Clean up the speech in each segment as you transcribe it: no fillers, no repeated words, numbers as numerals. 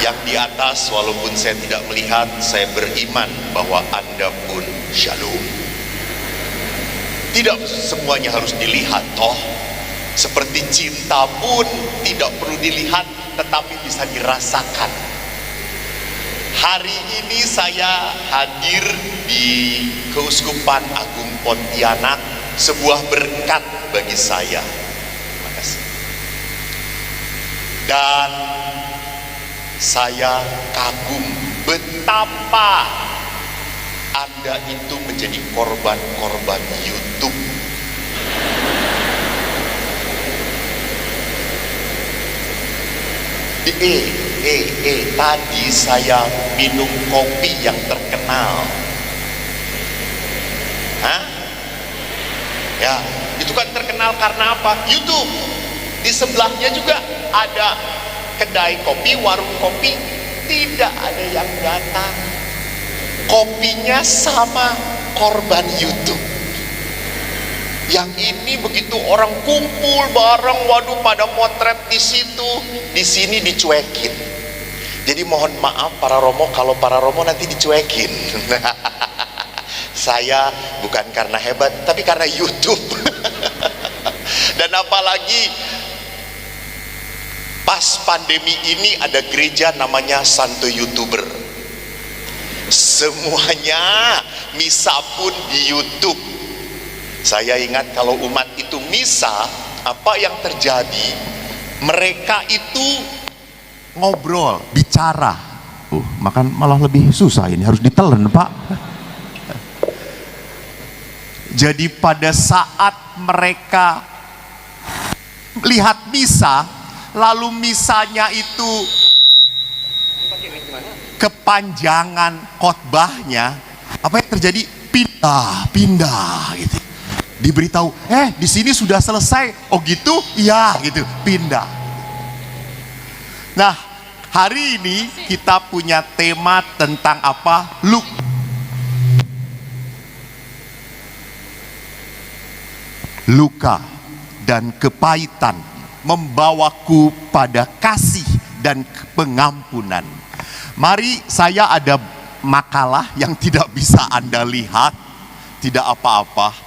Yang di atas, walaupun saya tidak melihat, saya beriman bahwa Anda pun shalom. Tidak semuanya harus dilihat toh. Seperti cinta pun tidak perlu dilihat, tetapi bisa dirasakan. Hari ini saya hadir di Keuskupan Agung Pontianak, sebuah berkat bagi saya. Terima kasih. Dan saya kagum betapa Anda itu menjadi korban-korban YouTube. Tadi saya minum kopi yang terkenal. Hah? Ya, itu kan terkenal karena apa? YouTube. Di sebelahnya juga ada kedai kopi, warung kopi, tidak ada yang datang. Kopinya sama korban YouTube. Yang ini begitu orang kumpul bareng, waduh pada motret di situ, di sini dicuekin. Jadi mohon maaf para romo kalau para romo nanti dicuekin. Saya bukan karena hebat, tapi karena YouTube. Dan apalagi pas pandemi ini ada gereja namanya Santo YouTuber. Semuanya misa pun di YouTube. Saya ingat kalau umat itu misa, apa yang terjadi? Mereka itu ngobrol, bicara. Makan malah lebih susah ini, harus ditelen Pak. Jadi pada saat mereka lihat misa, lalu misanya itu kepanjangan khotbahnya, apa yang terjadi? Pindah gitu. Diberitahu, di sini sudah selesai. Oh gitu? Iya gitu, pindah. Nah, hari ini kita punya tema tentang apa? Luka dan kepahitan membawaku pada kasih dan pengampunan. Mari, saya ada makalah yang tidak bisa Anda lihat, tidak apa-apa.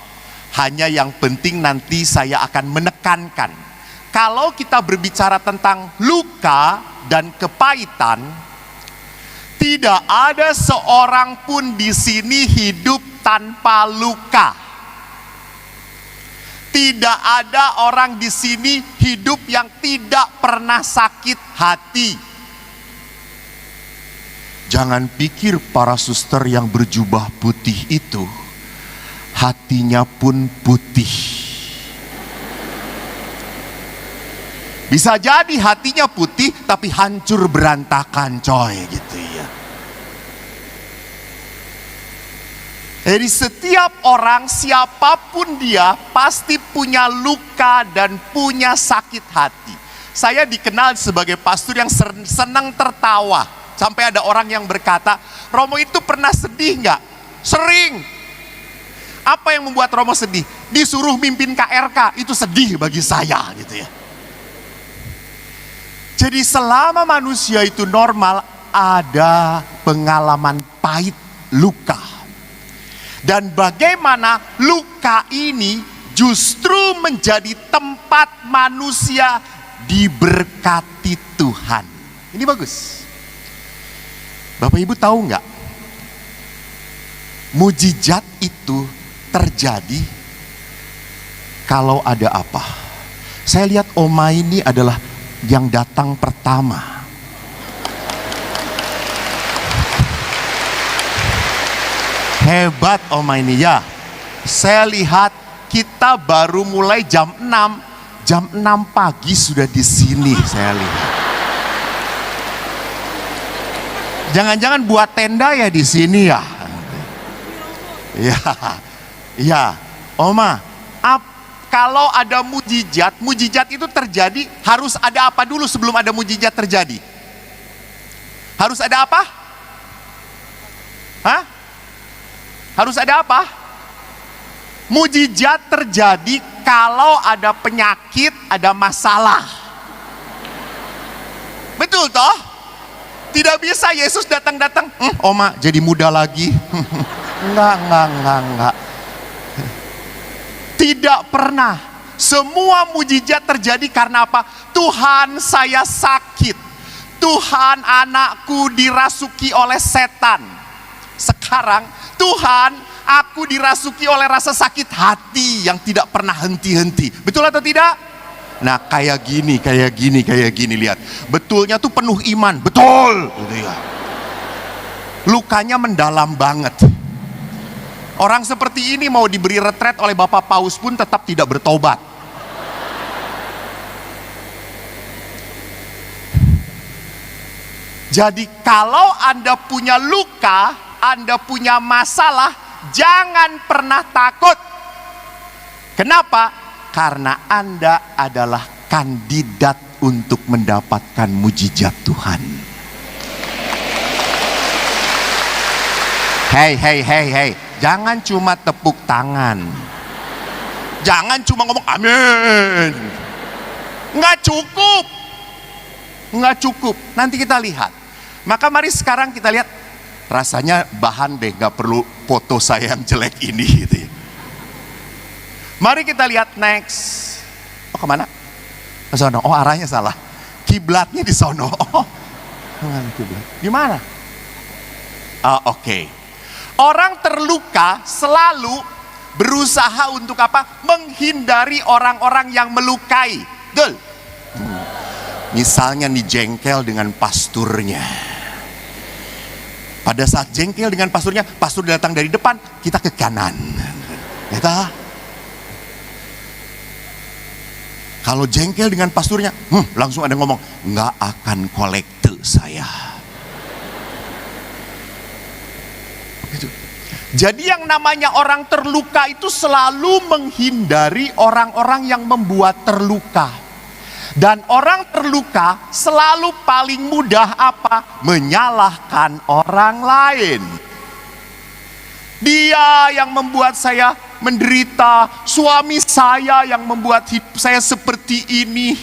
Hanya yang penting nanti saya akan menekankan. Kalau kita berbicara tentang luka dan kepahitan, tidak ada seorang pun di sini hidup tanpa luka. Tidak ada orang di sini hidup yang tidak pernah sakit hati. Jangan pikir para suster yang berjubah putih itu hatinya pun putih. Bisa jadi hatinya putih tapi hancur berantakan coy gitu ya. Jadi setiap orang, siapapun dia, pasti punya luka dan punya sakit hati. Saya dikenal sebagai pastor yang senang tertawa. Sampai ada orang yang berkata, Romo itu pernah sedih nggak? Sering. Apa yang membuat Romo sedih? Disuruh mimpin KRK, itu sedih bagi saya gitu ya. Jadi selama manusia itu normal, ada pengalaman pahit, luka. Dan bagaimana luka ini justru menjadi tempat manusia diberkati Tuhan. Ini bagus. Bapak Ibu tahu nggak? Mujizat itu terjadi kalau ada apa? Saya lihat Oma ini adalah yang datang pertama. Hebat Oma ini ya. Saya lihat kita baru mulai jam 6. Jam 6 pagi sudah di sini saya lihat. Jangan-jangan buat tenda ya di sini ya. Ya, Oma, kalau ada mujizat itu terjadi, harus ada apa dulu sebelum ada mujizat terjadi? Harus ada apa? Hah? Harus ada apa? Mujizat terjadi kalau ada penyakit, ada masalah. Betul toh? Tidak bisa Yesus datang-datang, Oma jadi muda lagi. Enggak. Tidak pernah. Semua mujizat terjadi karena apa? Tuhan, saya sakit. Tuhan, anakku dirasuki oleh setan. Sekarang Tuhan, aku dirasuki oleh rasa sakit hati yang tidak pernah henti-henti. Betul atau tidak? Nah, kayak gini, lihat. Betulnya tuh penuh iman, betul. Gitu ya. Lukanya mendalam banget. Orang seperti ini mau diberi retret oleh Bapak Paus pun tetap tidak bertobat. Jadi kalau Anda punya luka, Anda punya masalah, jangan pernah takut. Kenapa? Karena Anda adalah kandidat untuk mendapatkan mujizat Tuhan. Hey, jangan cuma tepuk tangan. Jangan cuma ngomong amin. Nggak cukup. Nanti kita lihat. Maka mari sekarang kita lihat. Rasanya bahan deh, nggak perlu foto saya yang jelek ini gitu ya. Mari kita lihat next. Oh, kemana? Ke sono. Oh, arahnya salah. Kiblatnya di sono. Oh, kiblat. Di mana? Oke. Orang terluka selalu berusaha untuk apa? Menghindari orang-orang yang melukai. Betul? Misalnya nih jengkel dengan pasturnya. Pada saat jengkel dengan pasturnya, pastur datang dari depan, kita ke kanan. Kita kalau jengkel dengan pasturnya, langsung ada ngomong, nggak akan kolekte saya. Gitu. Jadi yang namanya orang terluka itu selalu menghindari orang-orang yang membuat terluka. Dan orang terluka selalu paling mudah apa? Menyalahkan orang lain. Dia yang membuat saya menderita, suami saya yang membuat hidup saya seperti ini.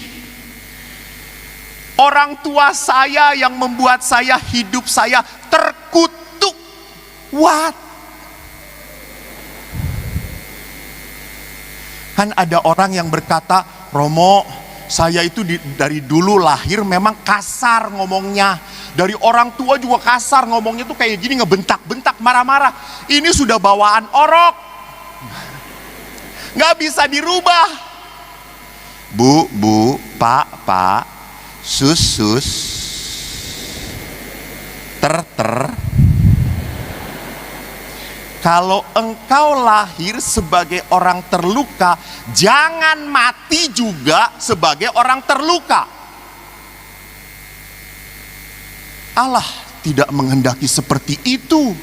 Orang tua saya yang membuat saya hidup saya terkutuk. What? Kan ada orang yang berkata, Romo, saya itu dari dulu lahir memang kasar ngomongnya. Dari orang tua juga kasar ngomongnya tuh kayak gini, ngebentak-bentak, marah-marah. Ini sudah bawaan orok. Nggak bisa dirubah. Bu, pak, sus, ter. Kalau engkau lahir sebagai orang terluka, jangan mati juga sebagai orang terluka. Allah tidak menghendaki seperti itu.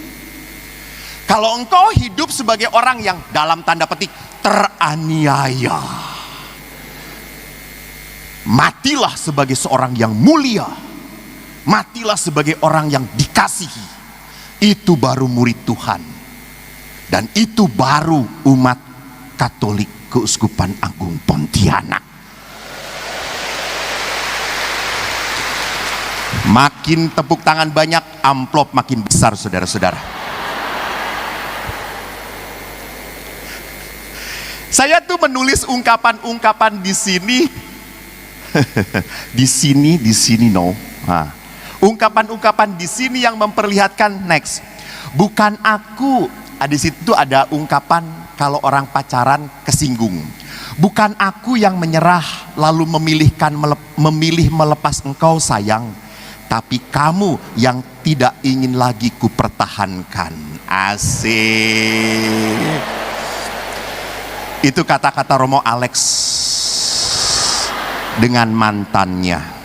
Kalau engkau hidup sebagai orang yang dalam tanda petik teraniaya, matilah sebagai seorang yang mulia. Matilah sebagai orang yang dikasihi. Itu baru murid Tuhan. Dan itu baru umat Katolik Keuskupan Agung Pontianak. Makin tepuk tangan banyak, amplop makin besar, saudara-saudara. Saya tuh menulis ungkapan-ungkapan di sini. di sini no. Nah, ungkapan-ungkapan di sini yang memperlihatkan next. Bukan aku. Di situ ada ungkapan kalau orang pacaran kesinggung. Bukan aku yang menyerah lalu memilih melepas engkau sayang, tapi kamu yang tidak ingin lagi kupertahankan. Asik. Itu kata-kata Romo Alex dengan mantannya.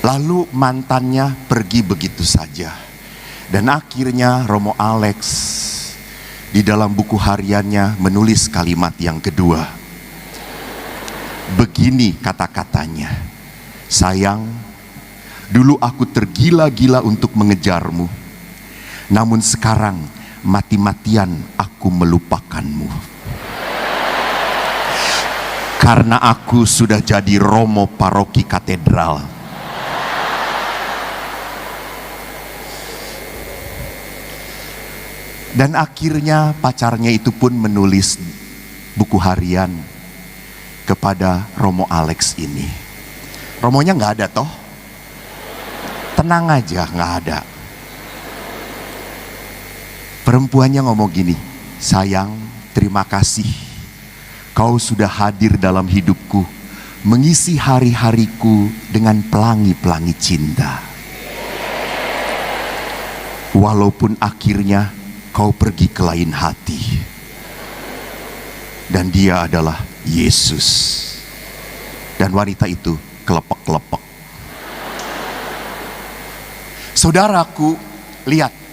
Lalu mantannya pergi begitu saja. Dan akhirnya Romo Alex di dalam buku hariannya menulis kalimat yang kedua. Begini kata-katanya. Sayang, dulu aku tergila-gila untuk mengejarmu. Namun sekarang mati-matian aku melupakanmu. karena aku sudah jadi Romo Paroki Katedral. Dan akhirnya pacarnya itu pun menulis buku harian kepada Romo Alex ini. Romonya nggak ada toh? Tenang aja, nggak ada. Perempuannya ngomong gini, sayang, terima kasih. Kau sudah hadir dalam hidupku, mengisi hari-hariku dengan pelangi-pelangi cinta. Walaupun akhirnya kau pergi ke lain hati. Dan dia adalah Yesus. Dan wanita itu kelepek-kelepek. Saudaraku, lihat.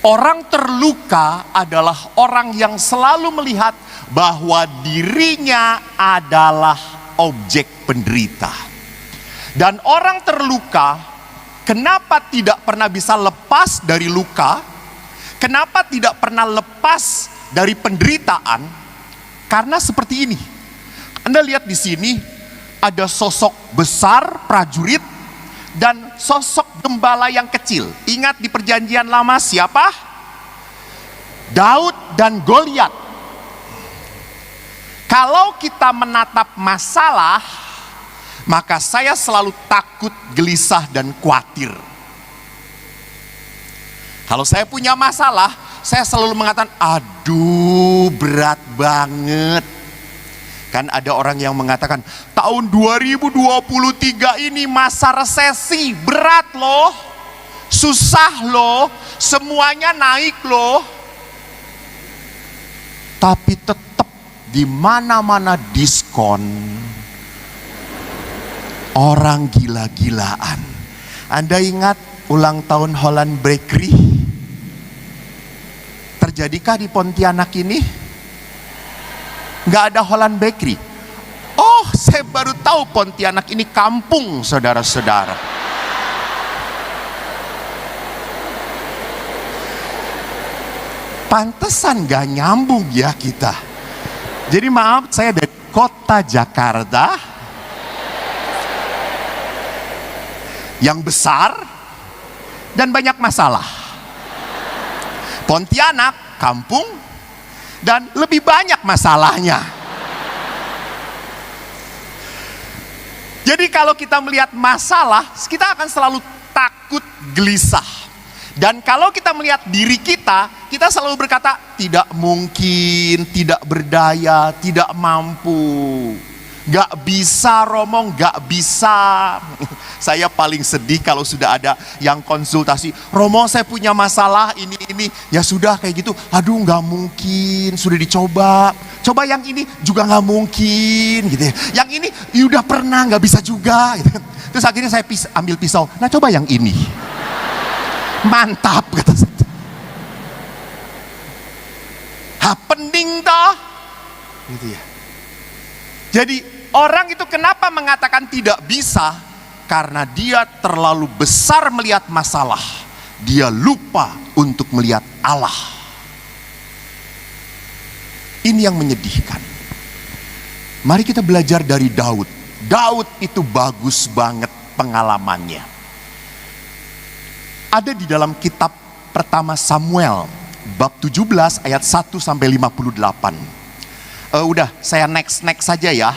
Orang terluka adalah orang yang selalu melihat bahwa dirinya adalah objek penderita. Dan orang terluka, kenapa tidak pernah bisa lepas dari luka? Kenapa tidak pernah lepas dari penderitaan? Karena seperti ini. Anda lihat di sini ada sosok besar prajurit dan sosok gembala yang kecil. Ingat di perjanjian lama siapa? Daud dan Goliat. Kalau kita menatap masalah, maka saya selalu takut, gelisah, dan khawatir. Kalau saya punya masalah, saya selalu mengatakan, aduh berat banget. Kan ada orang yang mengatakan, tahun 2023 ini masa resesi, berat loh, susah loh, semuanya naik loh. Tapi tetap di mana-mana diskon, orang gila-gilaan. Anda ingat ulang tahun Holland Bakery? Terjadikah di Pontianak ini? Nggak ada Holland Bakery. Oh, saya baru tahu Pontianak ini kampung, saudara-saudara. Pantesan gak nyambung ya kita. Jadi maaf, saya dari kota Jakarta yang besar dan banyak masalah. Pontianak, kampung, dan lebih banyak masalahnya. Jadi kalau kita melihat masalah, kita akan selalu takut, gelisah. Dan kalau kita melihat diri kita selalu berkata, tidak mungkin, tidak berdaya, tidak mampu. Gak bisa Romo, gak bisa. Saya paling sedih kalau sudah ada yang konsultasi, Romo saya punya masalah ini. Ya sudah kayak gitu, aduh gak mungkin, sudah dicoba. Coba yang ini juga gak mungkin gitu ya. Yang ini udah pernah gak bisa juga gitu. Terus akhirnya saya ambil pisau, nah coba yang ini. Mantap kata saya. Happening toh. Gitu ya. Jadi orang itu kenapa mengatakan tidak bisa? Karena dia terlalu besar melihat masalah. Dia lupa untuk melihat Allah. Ini yang menyedihkan. Mari kita belajar dari Daud. Daud itu bagus banget pengalamannya. Ada di dalam kitab pertama Samuel, bab 17 ayat 1 sampai 58. Udah, saya next saja ya,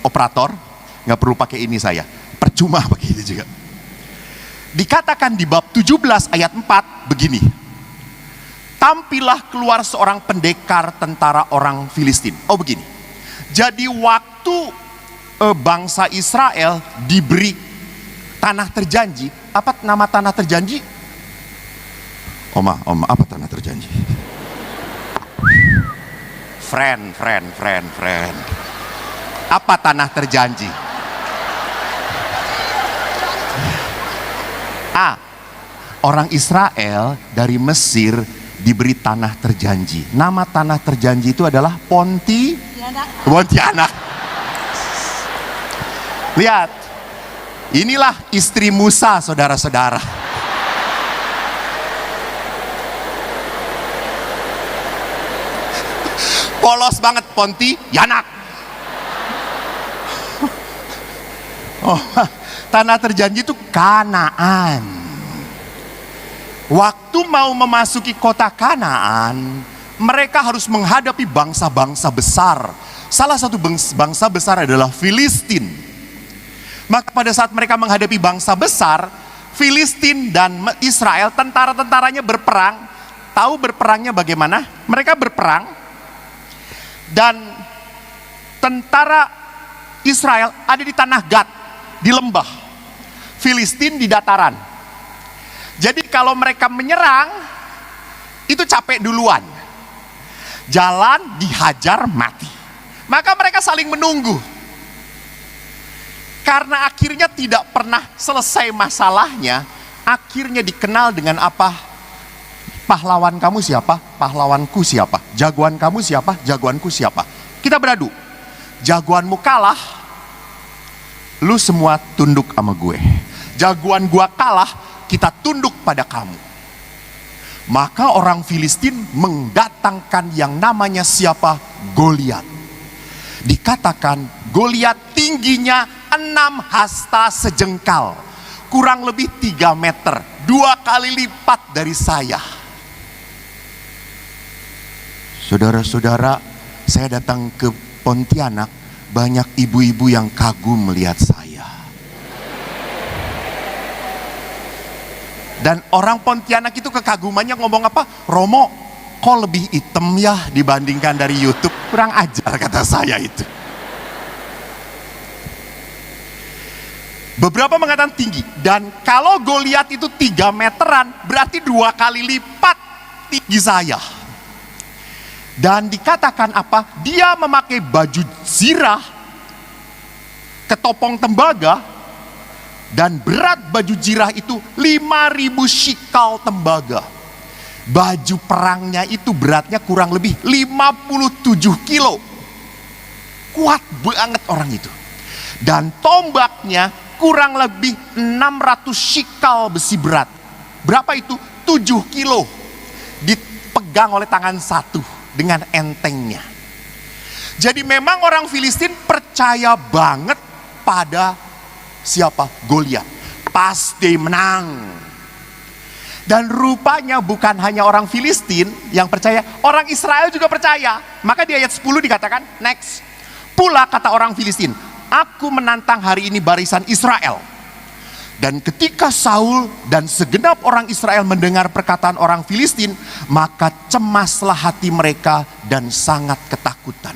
operator. Nggak perlu pakai ini saya, percuma pakai itu juga. Dikatakan di bab 17 ayat 4 begini. Tampillah keluar seorang pendekar tentara orang Filistin. Oh begini. Jadi waktu bangsa Israel diberi tanah terjanji, apa nama tanah terjanji? Oma, apa tanah terjanji? Friend. Apa tanah terjanji? Orang Israel dari Mesir diberi tanah terjanji. Nama tanah terjanji itu adalah Pontianak. Lihat, inilah istri Musa, saudara-saudara. Polos banget, Pontianak. Oh, tanah terjanji itu Kanaan. Waktu mau memasuki kota Kanaan, mereka harus menghadapi bangsa-bangsa besar. Salah satu bangsa besar adalah Filistin. Maka pada saat mereka menghadapi bangsa besar, Filistin dan Israel, tentara-tentaranya berperang. Tahu berperangnya bagaimana? Mereka berperang dan tentara Israel ada di tanah Gad, di lembah. Filistin di dataran. Jadi kalau mereka menyerang, itu capek duluan. Jalan dihajar mati. Maka mereka saling menunggu. Karena akhirnya tidak pernah selesai masalahnya, akhirnya dikenal dengan apa? Pahlawan kamu siapa? Pahlawanku siapa? Jagoan kamu siapa? Jagoanku siapa? Kita beradu. Jagoanmu kalah, lu semua tunduk sama gue. Jagoan gua kalah, kita tunduk pada kamu. Maka orang Filistin mendatangkan yang namanya siapa? Goliat. Dikatakan Goliat tingginya 6 hasta sejengkal, kurang lebih 3 meter, 2 kali lipat dari saya. Saudara-saudara, saya datang ke Pontianak, banyak ibu-ibu yang kagum melihat saya. Dan orang Pontianak itu kekagumannya ngomong apa? Romo, kok lebih hitam ya dibandingkan dari YouTube? Kurang ajar kata saya itu. Beberapa mengatakan tinggi. Dan kalau Goliat itu 3 meteran, berarti 2 kali lipat tinggi saya. Dan dikatakan apa? Dia memakai baju zirah, ketopong tembaga, dan berat baju zirah itu 5.000 shikal tembaga. Baju perangnya itu beratnya kurang lebih 57 kilo. Kuat banget orang itu. Dan tombaknya kurang lebih 600 shikal besi berat. Berapa itu? 7 kilo. Dipegang oleh tangan satu dengan entengnya. Jadi memang orang Filistin percaya banget pada siapa? Goliat. Pasti menang. Dan rupanya bukan hanya orang Filistin yang percaya, orang Israel juga percaya. Maka di ayat 10 dikatakan, next. Pula kata orang Filistin, aku menantang hari ini barisan Israel. Dan ketika Saul dan segenap orang Israel mendengar perkataan orang Filistin, maka cemaslah hati mereka dan sangat ketakutan.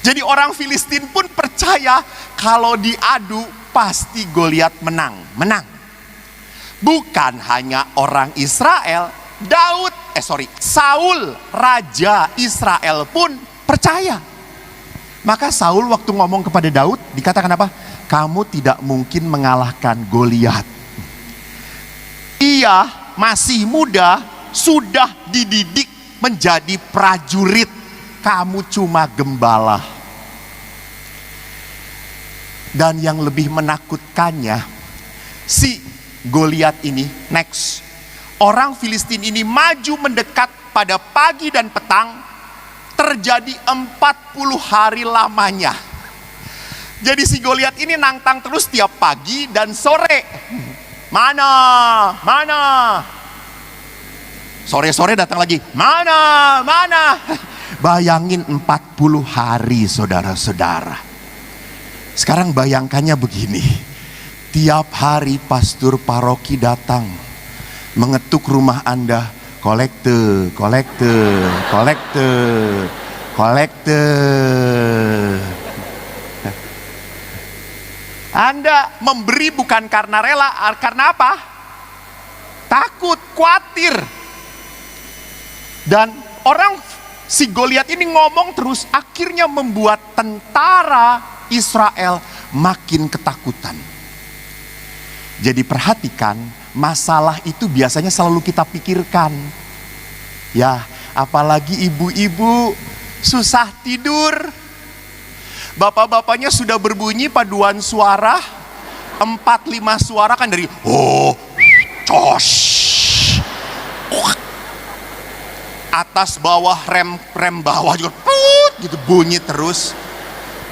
Jadi orang Filistin pun percaya kalau diadu pasti Goliat menang. Bukan hanya orang Israel, Saul, raja Israel pun percaya. Maka Saul waktu ngomong kepada Daud dikatakan apa? Kamu tidak mungkin mengalahkan Goliat. Ia masih muda, sudah dididik menjadi prajurit. Kamu cuma gembala. Dan yang lebih menakutkannya, si Goliat ini, next. Orang Filistin ini maju mendekat pada pagi dan petang, terjadi 40 hari lamanya. Jadi si Goliat ini nantang terus tiap pagi dan sore. Mana? Sore-sore datang lagi. Mana? Bayangin 40 hari saudara-saudara. Sekarang bayangkannya begini. Tiap hari pastor paroki datang mengetuk rumah Anda, kolekte. Anda memberi bukan karena rela, karena apa? Takut, khawatir. Dan si Goliat ini ngomong terus, akhirnya membuat tentara Israel makin ketakutan. Jadi perhatikan, masalah itu biasanya selalu kita pikirkan. Ya, apalagi ibu-ibu susah tidur. Bapak-bapaknya sudah berbunyi paduan suara, 4-5 suara kan dari atas bawah, rem bawah juga gitu bunyi terus.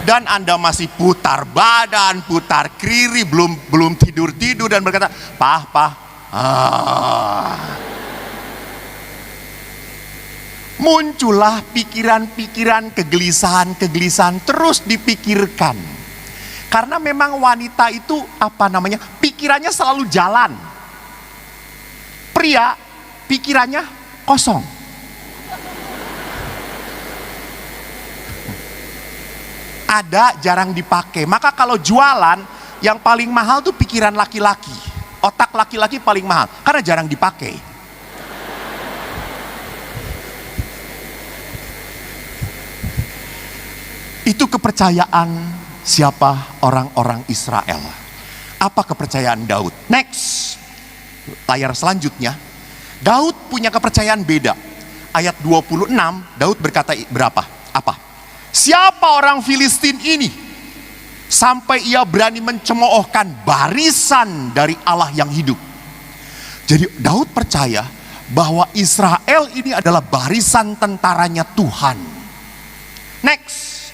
Dan Anda masih putar badan, putar kiri, belum tidur dan berkata, "Pah, pah." Muncullah pikiran-pikiran, kegelisahan terus dipikirkan. Karena memang wanita itu pikirannya selalu jalan. Pria pikirannya kosong. Ada, jarang dipakai. Maka kalau jualan, yang paling mahal tuh pikiran laki-laki. Otak laki-laki paling mahal, karena jarang dipakai. Itu kepercayaan siapa? Orang-orang Israel. Apa kepercayaan Daud? Next, layar selanjutnya. Daud punya kepercayaan beda. Ayat 26, Daud berkata apa? Siapa orang Filistin ini sampai ia berani mencemoohkan barisan dari Allah yang hidup? Jadi Daud percaya bahwa Israel ini adalah barisan tentaranya Tuhan. Next,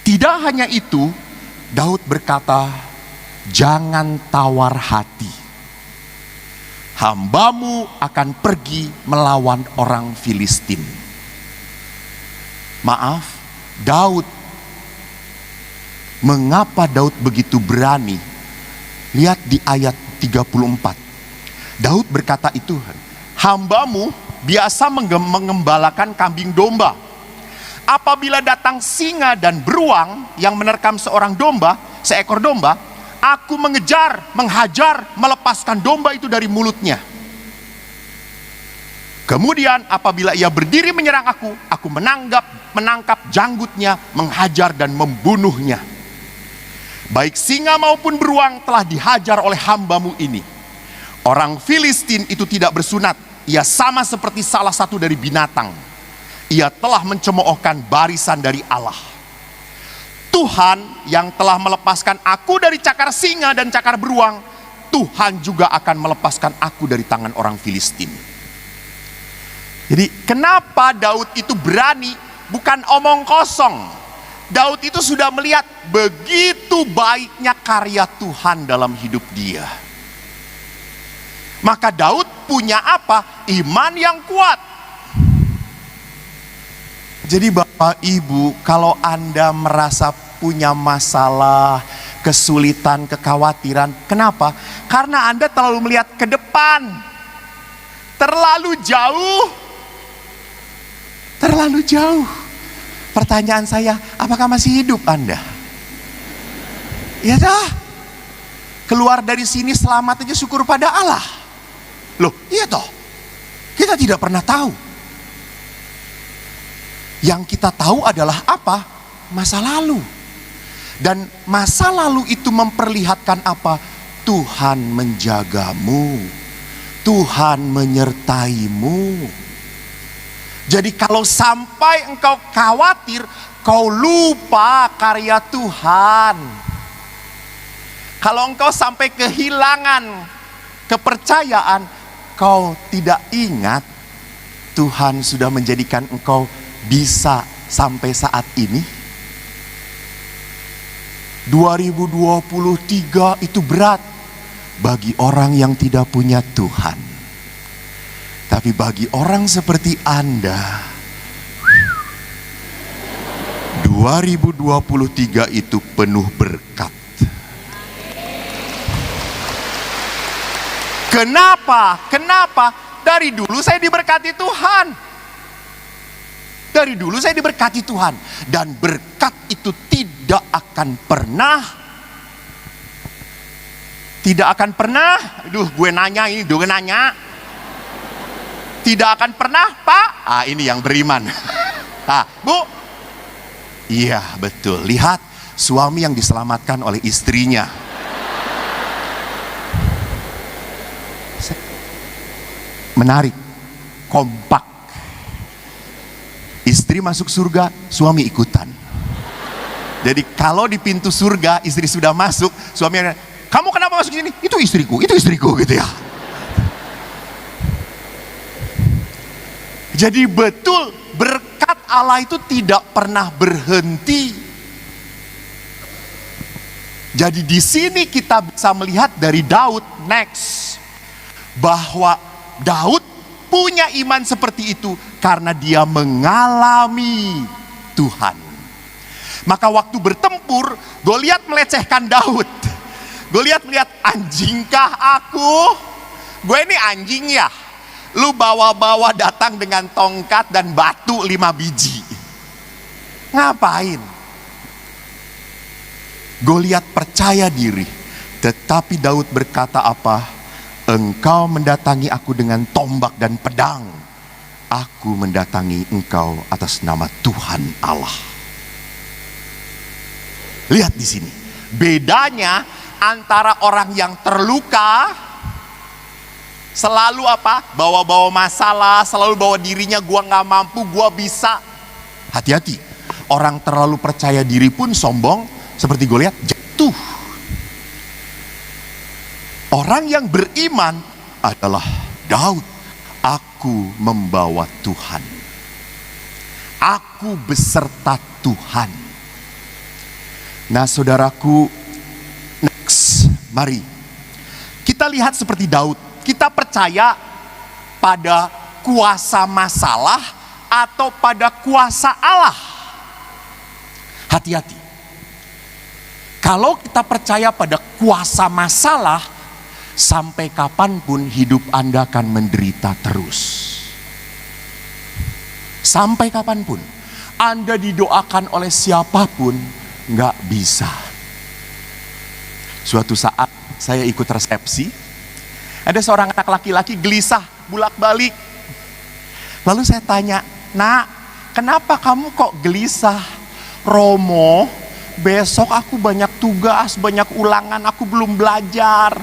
tidak hanya itu, Daud berkata, jangan tawar hati. Hambamu akan pergi melawan orang Filistin. Maaf, mengapa Daud begitu berani? Lihat di ayat 34. Daud berkata itu, hambamu biasa mengembalakan kambing domba. Apabila datang singa dan beruang yang menerkam seekor domba, aku mengejar, menghajar, melepaskan domba itu dari mulutnya. Kemudian apabila ia berdiri menyerang aku menangkap janggutnya, menghajar dan membunuhnya. Baik singa maupun beruang telah dihajar oleh hambamu ini. Orang Filistin itu tidak bersunat, ia sama seperti salah satu dari binatang. Ia telah mencemoohkan barisan dari Allah. Tuhan yang telah melepaskan aku dari cakar singa dan cakar beruang, Tuhan juga akan melepaskan aku dari tangan orang Filistin. Jadi kenapa Daud itu berani? Bukan omong kosong. Daud itu sudah melihat begitu baiknya karya Tuhan dalam hidup dia. Maka Daud punya apa? Iman yang kuat. Jadi Bapak Ibu, kalau Anda merasa punya masalah, kesulitan, kekhawatiran, kenapa? Karena Anda terlalu melihat ke depan. Terlalu jauh. Pertanyaan saya, apakah masih hidup Anda? Ya dah. Keluar dari sini selamat aja, syukur pada Allah. Loh, iya toh. Kita tidak pernah tahu. Yang kita tahu adalah apa? Masa lalu. Dan masa lalu itu memperlihatkan apa? Tuhan menjagamu. Tuhan menyertaimu. Jadi kalau sampai engkau khawatir, kau lupa karya Tuhan. Kalau engkau sampai kehilangan kepercayaan, kau tidak ingat Tuhan sudah menjadikan engkau bisa sampai saat ini. 2023 itu berat bagi orang yang tidak punya Tuhan. Tapi bagi orang seperti Anda, 2023 itu penuh berkat. Kenapa? Dari dulu saya diberkati Tuhan. Dan berkat itu tidak akan pernah. Gue nanya. Tidak akan pernah, Pak. Ini yang beriman. Bu. Iya, betul. Lihat suami yang diselamatkan oleh istrinya. Menarik, kompak. Istri masuk surga, suami ikutan. Jadi kalau di pintu surga istri sudah masuk, suami akan, kamu kenapa masuk sini? Itu istriku gitu ya. Jadi betul, berkat Allah itu tidak pernah berhenti. Jadi di sini kita bisa melihat dari Daud next, bahwa Daud punya iman seperti itu karena dia mengalami Tuhan. Maka waktu bertempur, Goliat melecehkan Daud. Goliat melihat, anjingkah aku? Gue ini anjing ya? Lu bawa-bawa datang dengan tongkat dan batu 5 biji. Ngapain? Goliat percaya diri. Tetapi Daud berkata apa? Engkau mendatangi aku dengan tombak dan pedang. Aku mendatangi engkau atas nama Tuhan Allah. Lihat di sini. Bedanya antara orang yang terluka, selalu apa? Bawa-bawa masalah, selalu bawa dirinya, gua gak mampu, gua bisa. Hati-hati, orang terlalu percaya diri pun sombong, seperti Goliat, jatuh. Orang yang beriman adalah Daud. Aku membawa Tuhan. Aku beserta Tuhan. Nah saudaraku, next, mari kita lihat seperti Daud. Kita percaya pada kuasa masalah atau pada kuasa Allah. Hati-hati. Kalau kita percaya pada kuasa masalah, sampai kapanpun hidup Anda akan menderita terus. Sampai kapanpun Anda didoakan oleh siapapun, nggak bisa. Suatu saat saya ikut resepsi, ada seorang anak laki-laki gelisah, bolak-balik. Lalu saya tanya, nak, kenapa kamu kok gelisah? Romo, besok aku banyak tugas, banyak ulangan, aku belum belajar.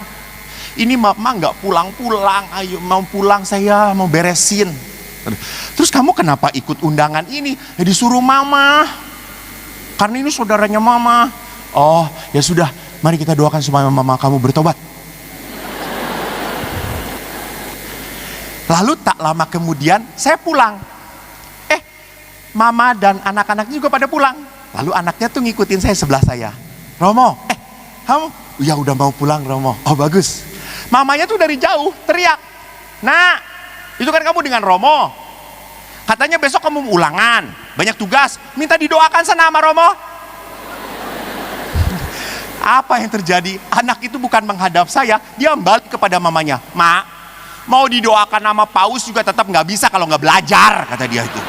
Ini mama nggak pulang-pulang, ayo mau pulang saya mau beresin. Terus kamu kenapa ikut undangan ini? Ya disuruh mama, karena ini saudaranya mama. Oh ya sudah, mari kita doakan supaya mama kamu bertobat. Lalu tak lama kemudian saya pulang. Mama dan anak-anaknya juga pada pulang. Lalu anaknya tuh ngikutin saya sebelah saya. Romo, kamu? Ya udah mau pulang Romo. Oh bagus. Mamanya tuh dari jauh teriak, nah itu kan kamu dengan Romo. Katanya besok kamu ulangan, banyak tugas, minta didoakan sana sama Romo. Apa yang terjadi? Anak itu bukan menghadap saya, dia balik kepada mamanya. Mak, mau didoakan sama Paus juga tetap nggak bisa kalau nggak belajar, kata dia itu.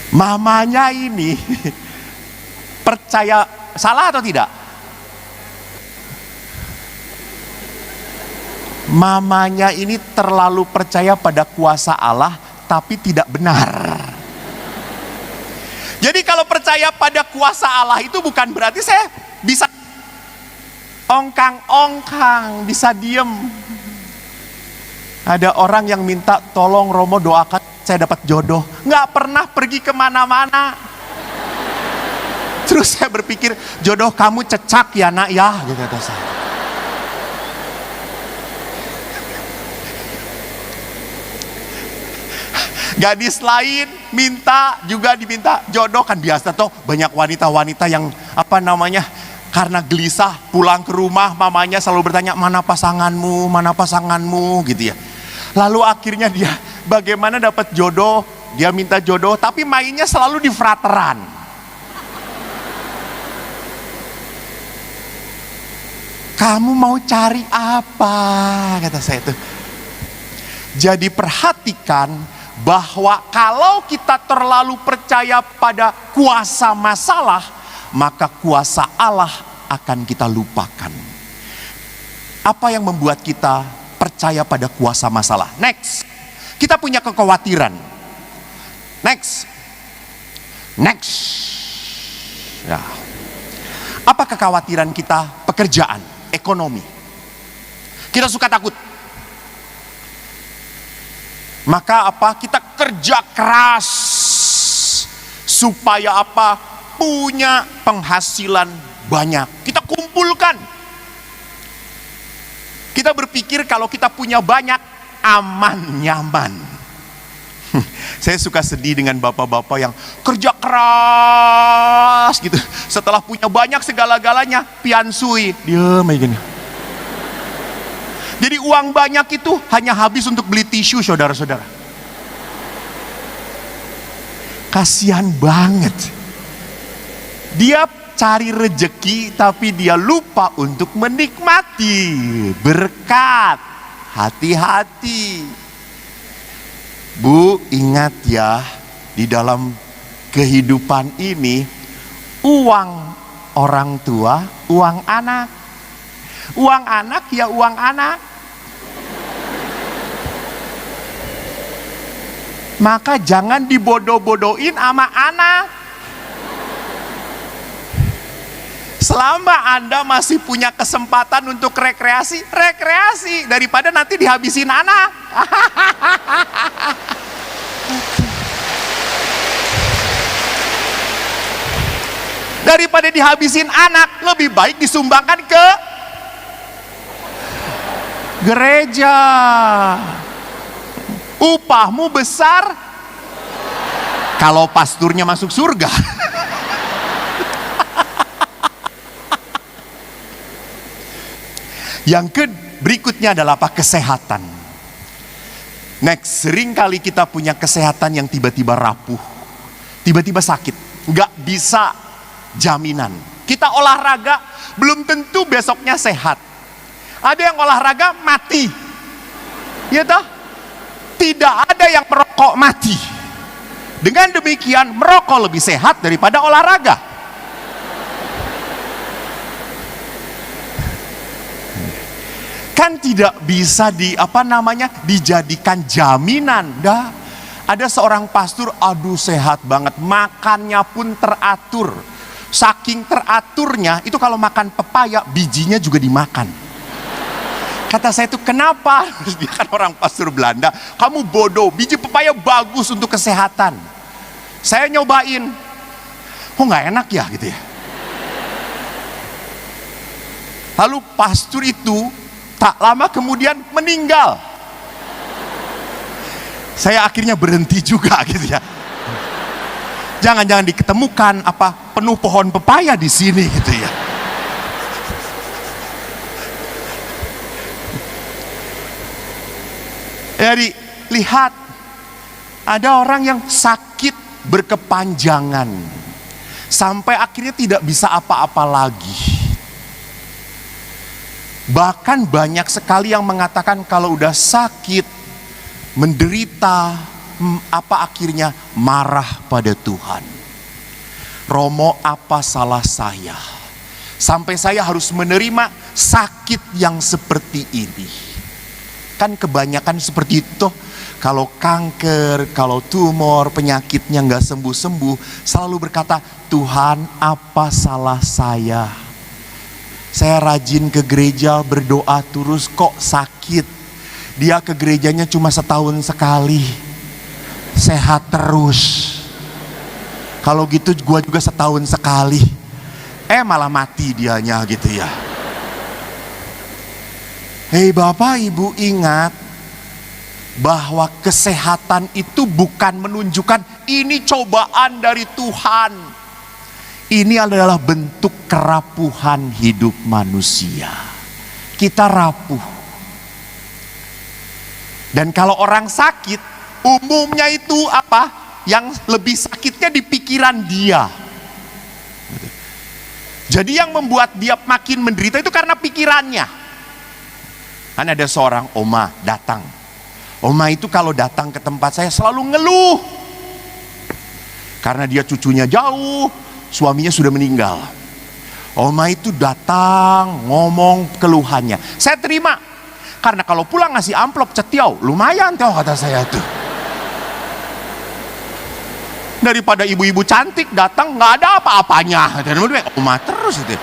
Mamanya ini percaya, salah atau tidak? Mamanya ini terlalu percaya pada kuasa Allah, tapi tidak benar. Jadi kalau percaya pada kuasa Allah itu bukan berarti saya bisa ongkang-ongkang, bisa diem. Ada orang yang minta tolong Romo doakan saya dapat jodoh, nggak pernah pergi kemana-mana. Terus saya berpikir, jodoh kamu cecak ya nak ya, gitu kata saya. Gadis lain minta juga diminta jodoh, kan biasa tuh banyak wanita-wanita yang apa namanya, karena gelisah pulang ke rumah mamanya selalu bertanya mana pasanganmu gitu ya. Lalu akhirnya dia bagaimana dapat jodoh, dia minta jodoh tapi mainnya selalu di frateran. Kamu mau cari apa, kata saya itu. Jadi perhatikan bahwa kalau kita terlalu percaya pada kuasa masalah, maka kuasa Allah akan kita lupakan. Apa yang membuat kita percaya pada kuasa masalah? Next, kita punya kekhawatiran. Next. Ya. Apa kekhawatiran kita? Pekerjaan, ekonomi. Kita suka takut. Maka apa? Kita kerja keras supaya apa? Punya penghasilan banyak. Kita kumpulkan. Kita berpikir kalau kita punya banyak, aman, nyaman. Saya suka sedih dengan bapak-bapak yang kerja keras gitu. Setelah punya banyak segala-galanya, piansui, diam aja gini. Jadi uang banyak itu hanya habis untuk beli tisu, saudara-saudara. Kasihan banget. Dia cari rejeki tapi dia lupa untuk menikmati berkat. Hati-hati. Bu, ingat ya, di dalam kehidupan ini, uang orang tua, uang anak. Uang anak ya uang anak. Maka jangan dibodoh-bodohin sama anak. Selama Anda masih punya kesempatan untuk rekreasi, rekreasi daripada nanti dihabisin anak. Daripada dihabisin anak, lebih baik disumbangkan ke gereja. Upahmu besar kalau pasturnya masuk surga. Yang berikutnya adalah apa? Kesehatan. Next, sering kali kita punya kesehatan yang tiba-tiba rapuh, tiba-tiba sakit, nggak bisa jaminan. Kita olahraga, belum tentu besoknya sehat. Ada yang olahraga mati, ya toh? Tidak ada yang merokok mati. Dengan demikian, merokok lebih sehat daripada olahraga. Kan tidak bisa dijadikan jaminan. Dah, ada seorang pastor, aduh sehat banget, makannya pun teratur. Saking teraturnya, itu kalau makan pepaya, bijinya juga dimakan. Kata saya itu, kenapa? Dia kan orang pastor Belanda, kamu bodoh, biji pepaya bagus untuk kesehatan. Saya nyobain, kok nggak enak ya gitu ya. Lalu pastor itu tak lama kemudian meninggal. Saya akhirnya berhenti juga gitu ya. Jangan-jangan diketemukan penuh pohon pepaya di sini gitu ya. Jadi lihat, ada orang yang sakit berkepanjangan sampai akhirnya tidak bisa apa-apa lagi. Bahkan banyak sekali yang mengatakan kalau udah sakit, menderita, akhirnya marah pada Tuhan. Romo, apa salah saya? Sampai saya harus menerima sakit yang seperti ini. Kan kebanyakan seperti itu. Kalau kanker, kalau tumor, penyakitnya nggak sembuh-sembuh, selalu berkata, Tuhan, apa salah saya? Saya rajin ke gereja, berdoa terus, kok sakit. Dia ke gerejanya cuma setahun sekali, sehat terus. Kalau gitu gua juga setahun sekali, malah mati dianya gitu ya. Hei Bapak Ibu, ingat bahwa kesehatan itu bukan menunjukkan ini cobaan dari Tuhan. Ini adalah bentuk kerapuhan hidup manusia. Kita rapuh. Dan kalau orang sakit, umumnya itu apa? Yang lebih sakitnya di pikiran dia. Jadi yang membuat dia makin menderita itu karena pikirannya. Kan ada seorang oma datang. Oma itu kalau datang ke tempat saya selalu ngeluh. Karena dia cucunya jauh, suaminya sudah meninggal. Oma itu datang ngomong keluhannya. Saya terima. Karena kalau pulang ngasih amplop cetiau, lumayan tuh kata saya tuh. Daripada ibu-ibu cantik datang nggak ada apa-apanya. Dan oma terus itu.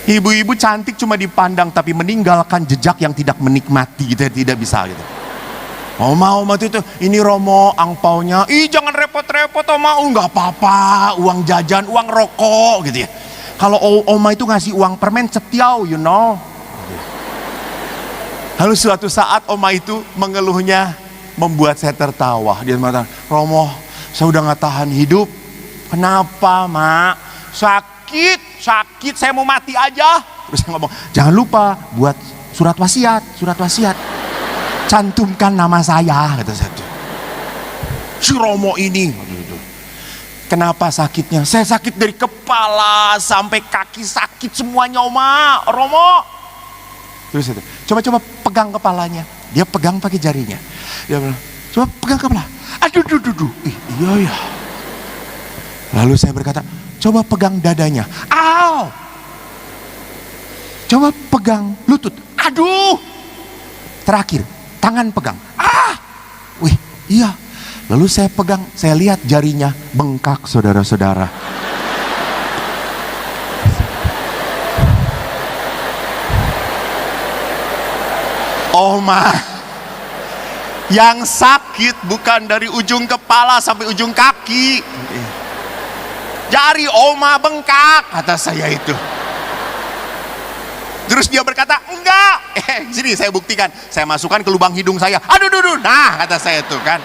Ibu-ibu cantik cuma dipandang tapi meninggalkan jejak yang tidak menikmati gitu, tidak bisa gitu. Oma itu ini Romo angpaunya, jangan repot-repot Oma, nggak apa-apa, uang jajan, uang rokok gitu ya. Kalau Oma itu ngasih uang permen cetiau, you know. Lalu suatu saat oma itu mengeluhnya membuat saya tertawa. Dia mengatakan, Romo, saya udah gak tahan hidup. Kenapa, Mak? Sakit, saya mau mati aja. Terus saya ngomong, jangan lupa buat surat wasiat. Cantumkan nama saya, kata saya tuh. Si Romo ini. Kenapa sakitnya? Saya sakit dari kepala sampai kaki sakit semuanya, Oma. Romo. Terus itu, coba pegang kepalanya. Dia pegang pakai jarinya. Dia bilang, coba pegang kepala. Aduh. Iya ya. Lalu saya berkata, coba pegang dadanya. Au. Coba pegang lutut. Aduh. Terakhir, tangan pegang. Wih, iya. Lalu saya pegang, saya lihat jarinya bengkak, saudara-saudara. Oma, yang sakit bukan dari ujung kepala sampai ujung kaki. Jari Oma bengkak, kata saya itu. Terus dia berkata, enggak. Sini saya buktikan. Saya masukkan ke lubang hidung saya. Aduh. Nah, kata saya itu kan.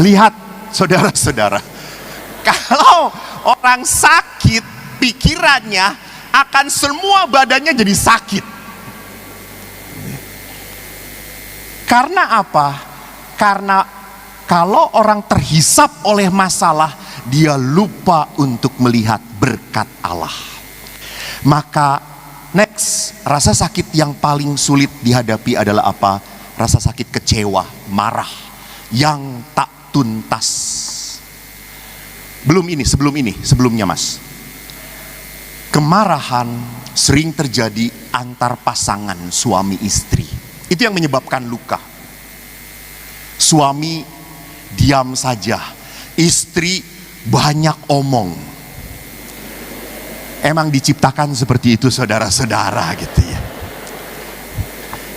Lihat, saudara-saudara. Kalau orang sakit, pikirannya akan semua badannya jadi sakit. Karena apa? Karena kalau orang terhisap oleh masalah, dia lupa untuk melihat berkat Allah. Maka next, rasa sakit yang paling sulit dihadapi adalah apa? Rasa sakit kecewa, marah, yang tak tuntas. Sebelumnya Mas. Kemarahan sering terjadi antar pasangan suami istri. Itu yang menyebabkan luka. Suami diam saja, istri banyak omong. Emang diciptakan seperti itu, saudara-saudara, gitu ya.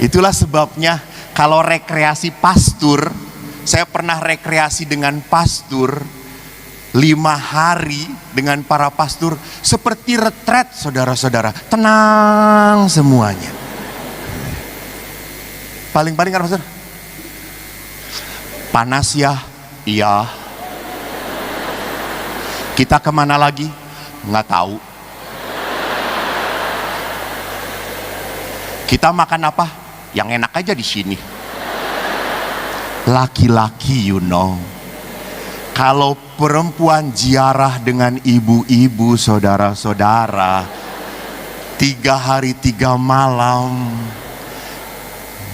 Itulah sebabnya kalau rekreasi pastur, saya pernah rekreasi dengan pastur 5 hari dengan para pastur, seperti retret, saudara-saudara. Tenang semuanya. Paling-paling kan pastor? Panas ya? Iya. Kita kemana lagi? Nggak tahu. Kita makan apa? Yang enak aja di sini. Laki-laki, you know. Kalau perempuan ziarah dengan ibu-ibu, saudara-saudara, 3 hari 3 malam,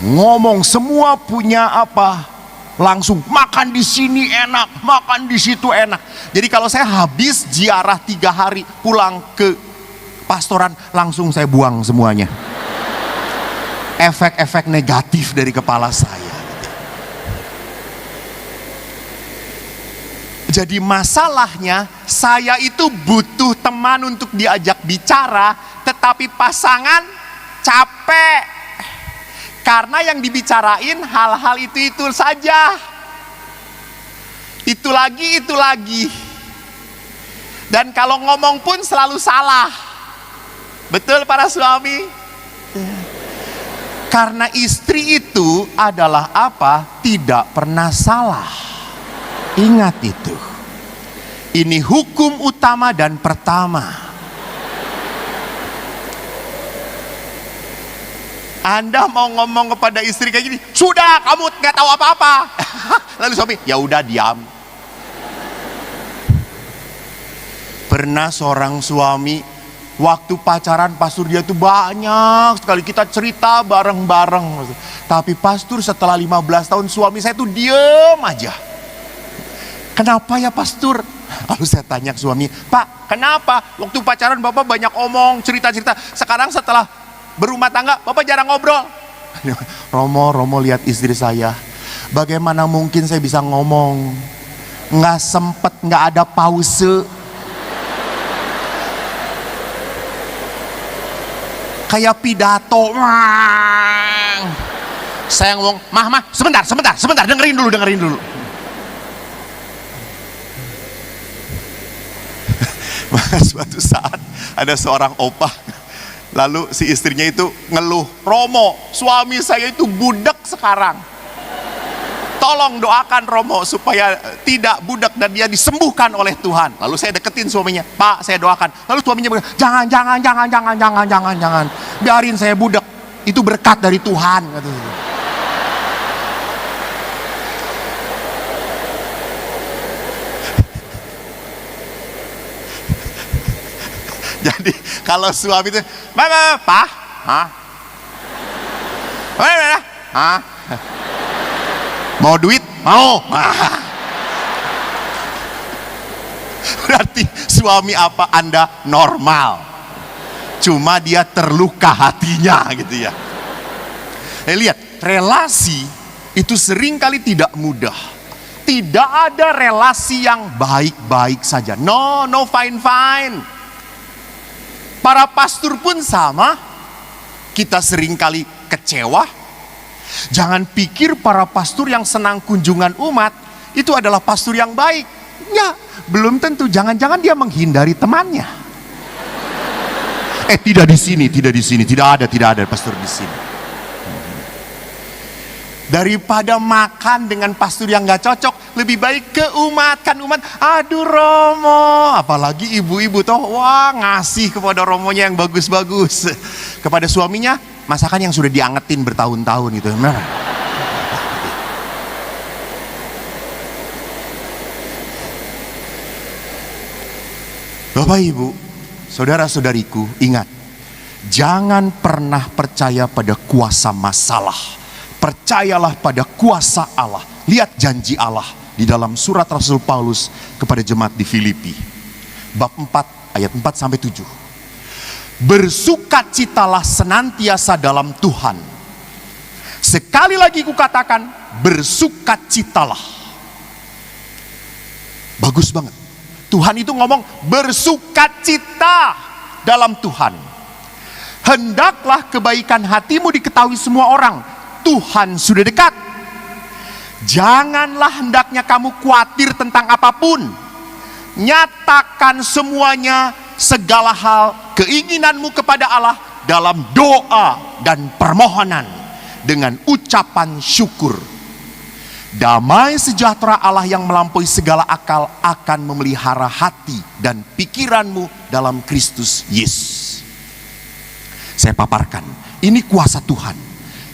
ngomong semua punya apa? Langsung makan di sini enak, makan di situ enak. Jadi kalau saya habis ziarah 3 hari, pulang ke pastoran, langsung saya buang semuanya. Efek-efek negatif dari kepala saya. Jadi masalahnya, saya itu butuh teman untuk diajak bicara, tetapi pasangan capek. Karena yang dibicarain hal-hal itu saja. Itu lagi. Dan kalau ngomong pun selalu salah. Betul para suami? Karena istri itu adalah apa? Tidak pernah salah. Ingat itu. Ini hukum utama dan pertama. Anda mau ngomong kepada istri kayak gini, sudah kamu nggak tahu apa-apa. Lalu suami, ya udah diam. Pernah seorang suami, waktu pacaran pastor dia tuh banyak sekali, kita cerita bareng-bareng. Tapi pastor setelah 15 tahun suami saya tuh diem aja. Kenapa ya pastor? Lalu saya tanya ke suami, Pak kenapa? Waktu pacaran Bapak banyak omong, cerita-cerita. Sekarang setelah berumah tangga, Bapak jarang ngobrol. Romo lihat istri saya. Bagaimana mungkin saya bisa ngomong? Nggak sempet, nggak ada pause. Kayak pidato. Saya ngomong, mah, sebentar, dengerin dulu. Maka suatu saat Ada seorang opa, lalu si istrinya itu ngeluh, Romo, suami saya itu budak sekarang. Tolong doakan Romo supaya tidak budak dan dia disembuhkan oleh Tuhan. Lalu saya deketin suaminya, Pak, saya doakan. Lalu suaminya bilang, jangan, biarin saya budak, itu berkat dari Tuhan, katanya. Jadi kalau suami itu, Pak, mau duit? Mau. Berarti suami apa Anda normal. Cuma dia terluka hatinya gitu ya. Lihat, relasi itu seringkali tidak mudah. Tidak ada relasi yang baik-baik saja. No fine. Para pastor pun sama. Kita seringkali kecewa. Jangan pikir para pastor yang senang kunjungan umat itu adalah pastor yang baik. Ya, belum tentu. Jangan-jangan dia menghindari temannya. Tidak di sini. Tidak ada pastor di sini. Daripada makan dengan pastor yang gak cocok, lebih baik ke umat. Kan umat, aduh Romo, apalagi ibu-ibu toh, wah ngasih kepada Romonya yang bagus-bagus. Kepada suaminya, masakan yang sudah diangetin bertahun-tahun gitu. Bapak Ibu, saudara-saudariku, ingat, jangan pernah percaya pada kuasa masalah. Percayalah pada kuasa Allah. Lihat janji Allah di dalam surat Rasul Paulus kepada jemaat di Filipi. Bab 4 ayat 4 sampai 7. Bersukacitalah senantiasa dalam Tuhan. Sekali lagi kukatakan, bersukacitalah. Bagus banget. Tuhan itu ngomong bersukacita dalam Tuhan. Hendaklah kebaikan hatimu diketahui semua orang. Tuhan sudah dekat. Janganlah hendaknya kamu khawatir tentang apapun. Nyatakan semuanya, segala hal, keinginanmu kepada Allah dalam doa dan permohonan dengan ucapan syukur. Damai sejahtera Allah yang melampaui segala akal akan memelihara hati dan pikiranmu dalam Kristus Yesus. Saya paparkan, ini kuasa Tuhan.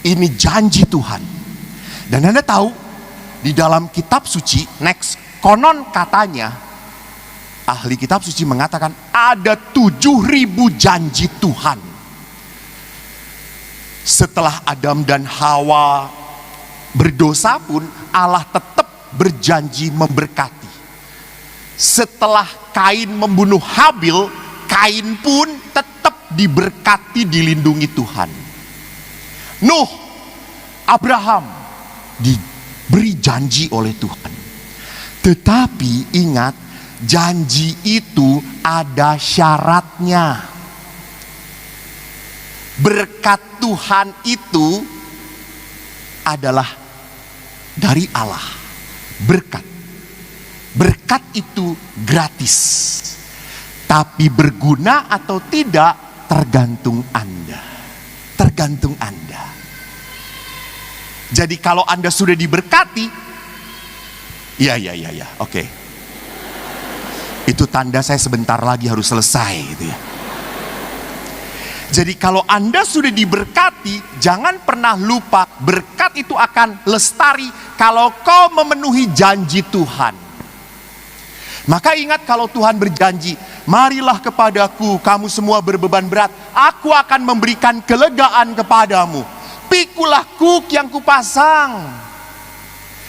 Ini janji Tuhan. Dan Anda tahu, di dalam kitab suci, konon katanya, ahli kitab suci mengatakan ada 7.000 janji Tuhan. Setelah Adam dan Hawa berdosa pun, Allah tetap berjanji memberkati. Setelah Kain membunuh Habil, Kain pun tetap diberkati, dilindungi Tuhan. Nuh, Abraham diberi janji oleh Tuhan. Tetapi ingat, janji itu ada syaratnya. Berkat Tuhan itu adalah dari Allah. Berkat itu gratis. Tapi berguna atau tidak tergantung Anda. Tergantung Anda. Jadi kalau Anda sudah diberkati, ya, oke. Itu tanda saya sebentar lagi harus selesai gitu ya. Jadi kalau Anda sudah diberkati, jangan pernah lupa berkat itu akan lestari kalau kau memenuhi janji Tuhan. Maka ingat, kalau Tuhan berjanji, marilah kepadaku kamu semua berbeban berat, aku akan memberikan kelegaan kepadamu. Pikulah kuk yang kupasang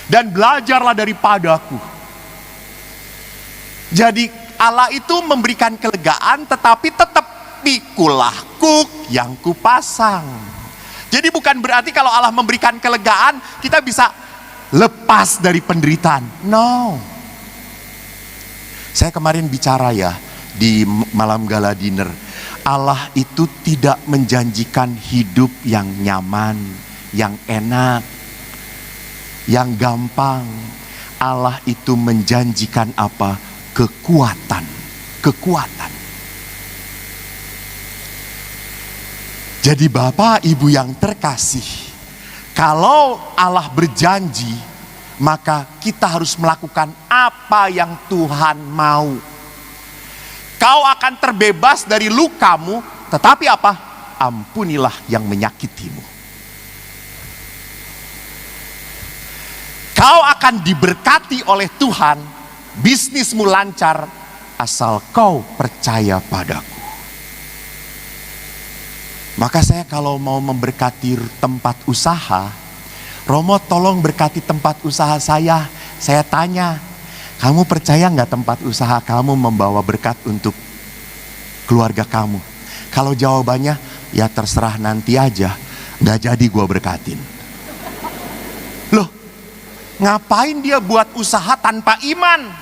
dan belajarlah daripadaku. Jadi Allah itu memberikan kelegaan, tetapi tetap pikulah kuk yang kupasang. Jadi bukan berarti kalau Allah memberikan kelegaan kita bisa lepas dari penderitaan. No. Saya kemarin bicara ya di malam gala dinner. Allah itu tidak menjanjikan hidup yang nyaman, yang enak, yang gampang. Allah itu menjanjikan apa? Kekuatan. Jadi Bapak Ibu yang terkasih, kalau Allah berjanji, maka kita harus melakukan apa yang Tuhan mau. Kau akan terbebas dari lukamu, tetapi apa? Ampunilah yang menyakitimu. Kau akan diberkati oleh Tuhan, bisnismu lancar, asal kau percaya padaku. Maka saya kalau mau memberkati tempat usaha, Romo tolong berkati tempat usaha saya. Saya tanya, kamu percaya nggak tempat usaha kamu membawa berkat untuk keluarga kamu? Kalau jawabannya, ya terserah nanti aja, nggak jadi gua berkatin. Loh, ngapain dia buat usaha tanpa iman?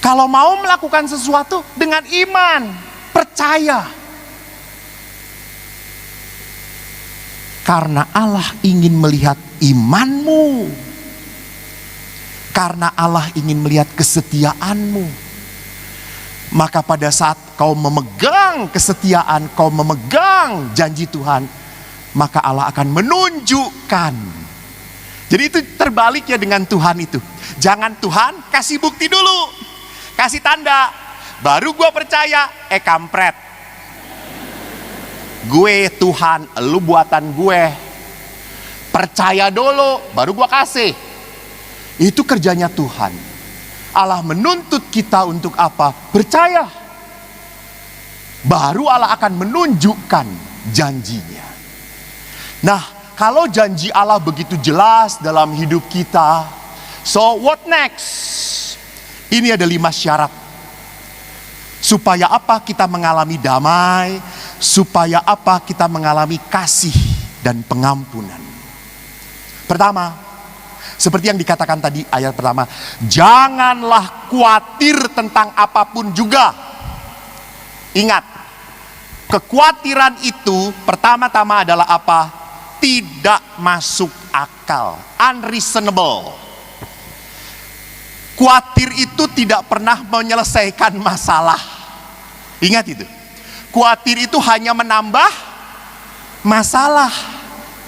Kalau mau melakukan sesuatu dengan iman, percaya. Karena Allah ingin melihat imanmu. Karena Allah ingin melihat kesetiaanmu. Maka pada saat kau memegang kesetiaan, kau memegang janji Tuhan, maka Allah akan menunjukkan. Jadi itu terbalik ya dengan Tuhan itu. Jangan Tuhan kasih bukti dulu, kasih tanda, baru gue percaya. Kampret. Gue Tuhan, lu buatan gue. Percaya dulu, baru gue kasih. Itu kerjanya Tuhan. Allah menuntut kita untuk apa? Percaya. Baru Allah akan menunjukkan janjinya. Nah, kalau janji Allah begitu jelas dalam hidup kita, so what next? Ini ada 5 syarat. Supaya apa? Kita mengalami damai. Supaya apa? Kita mengalami kasih dan pengampunan. Pertama, seperti yang dikatakan tadi ayat pertama, janganlah khawatir tentang apapun juga. Ingat, kekhawatiran itu pertama-tama adalah apa? Tidak masuk akal, unreasonable. Khawatir itu tidak pernah menyelesaikan masalah. Ingat itu. Khawatir itu hanya menambah masalah.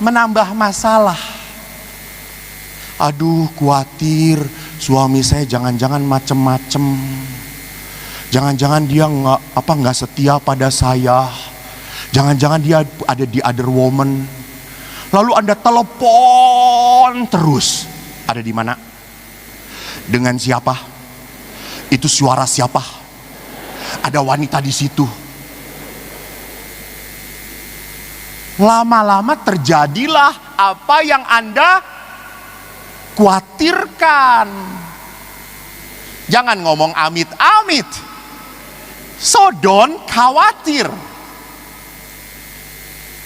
Menambah masalah. Aduh, khawatir suami saya jangan-jangan macem-macem. Jangan-jangan dia nggak setia pada saya. Jangan-jangan dia ada di other woman. Lalu Anda telepon terus. Ada di mana? Dengan siapa? Itu suara siapa? Ada wanita di situ. Lama-lama terjadilah apa yang Anda khawatirkan. Jangan ngomong amit-amit. So don't khawatir.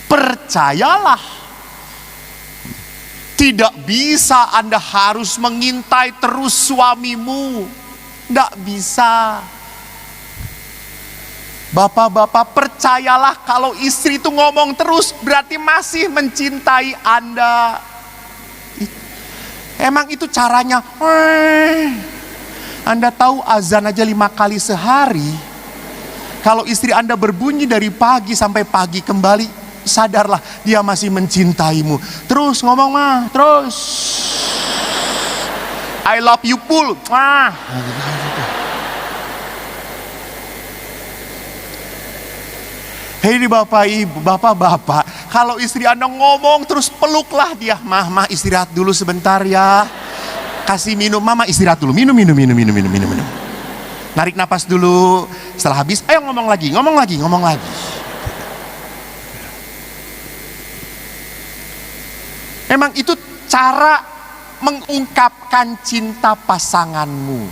Percayalah. Tidak bisa Anda harus mengintai terus suamimu. Tidak bisa. Bapak-bapak, percayalah kalau istri itu ngomong terus berarti masih mencintai Anda. Emang itu caranya. Anda tahu azan aja 5 kali sehari. Kalau istri Anda berbunyi dari pagi sampai pagi kembali, sadarlah dia masih mencintaimu. Terus ngomong mah, terus. I love you full. Hei Bapak Ibu, Bapak-bapak, kalau istri Anda ngomong terus peluklah dia. Mah istirahat dulu sebentar ya. Kasih minum, Mama istirahat dulu. Minum. Narik napas dulu. Setelah habis, ayo ngomong lagi. Memang itu cara mengungkapkan cinta pasanganmu.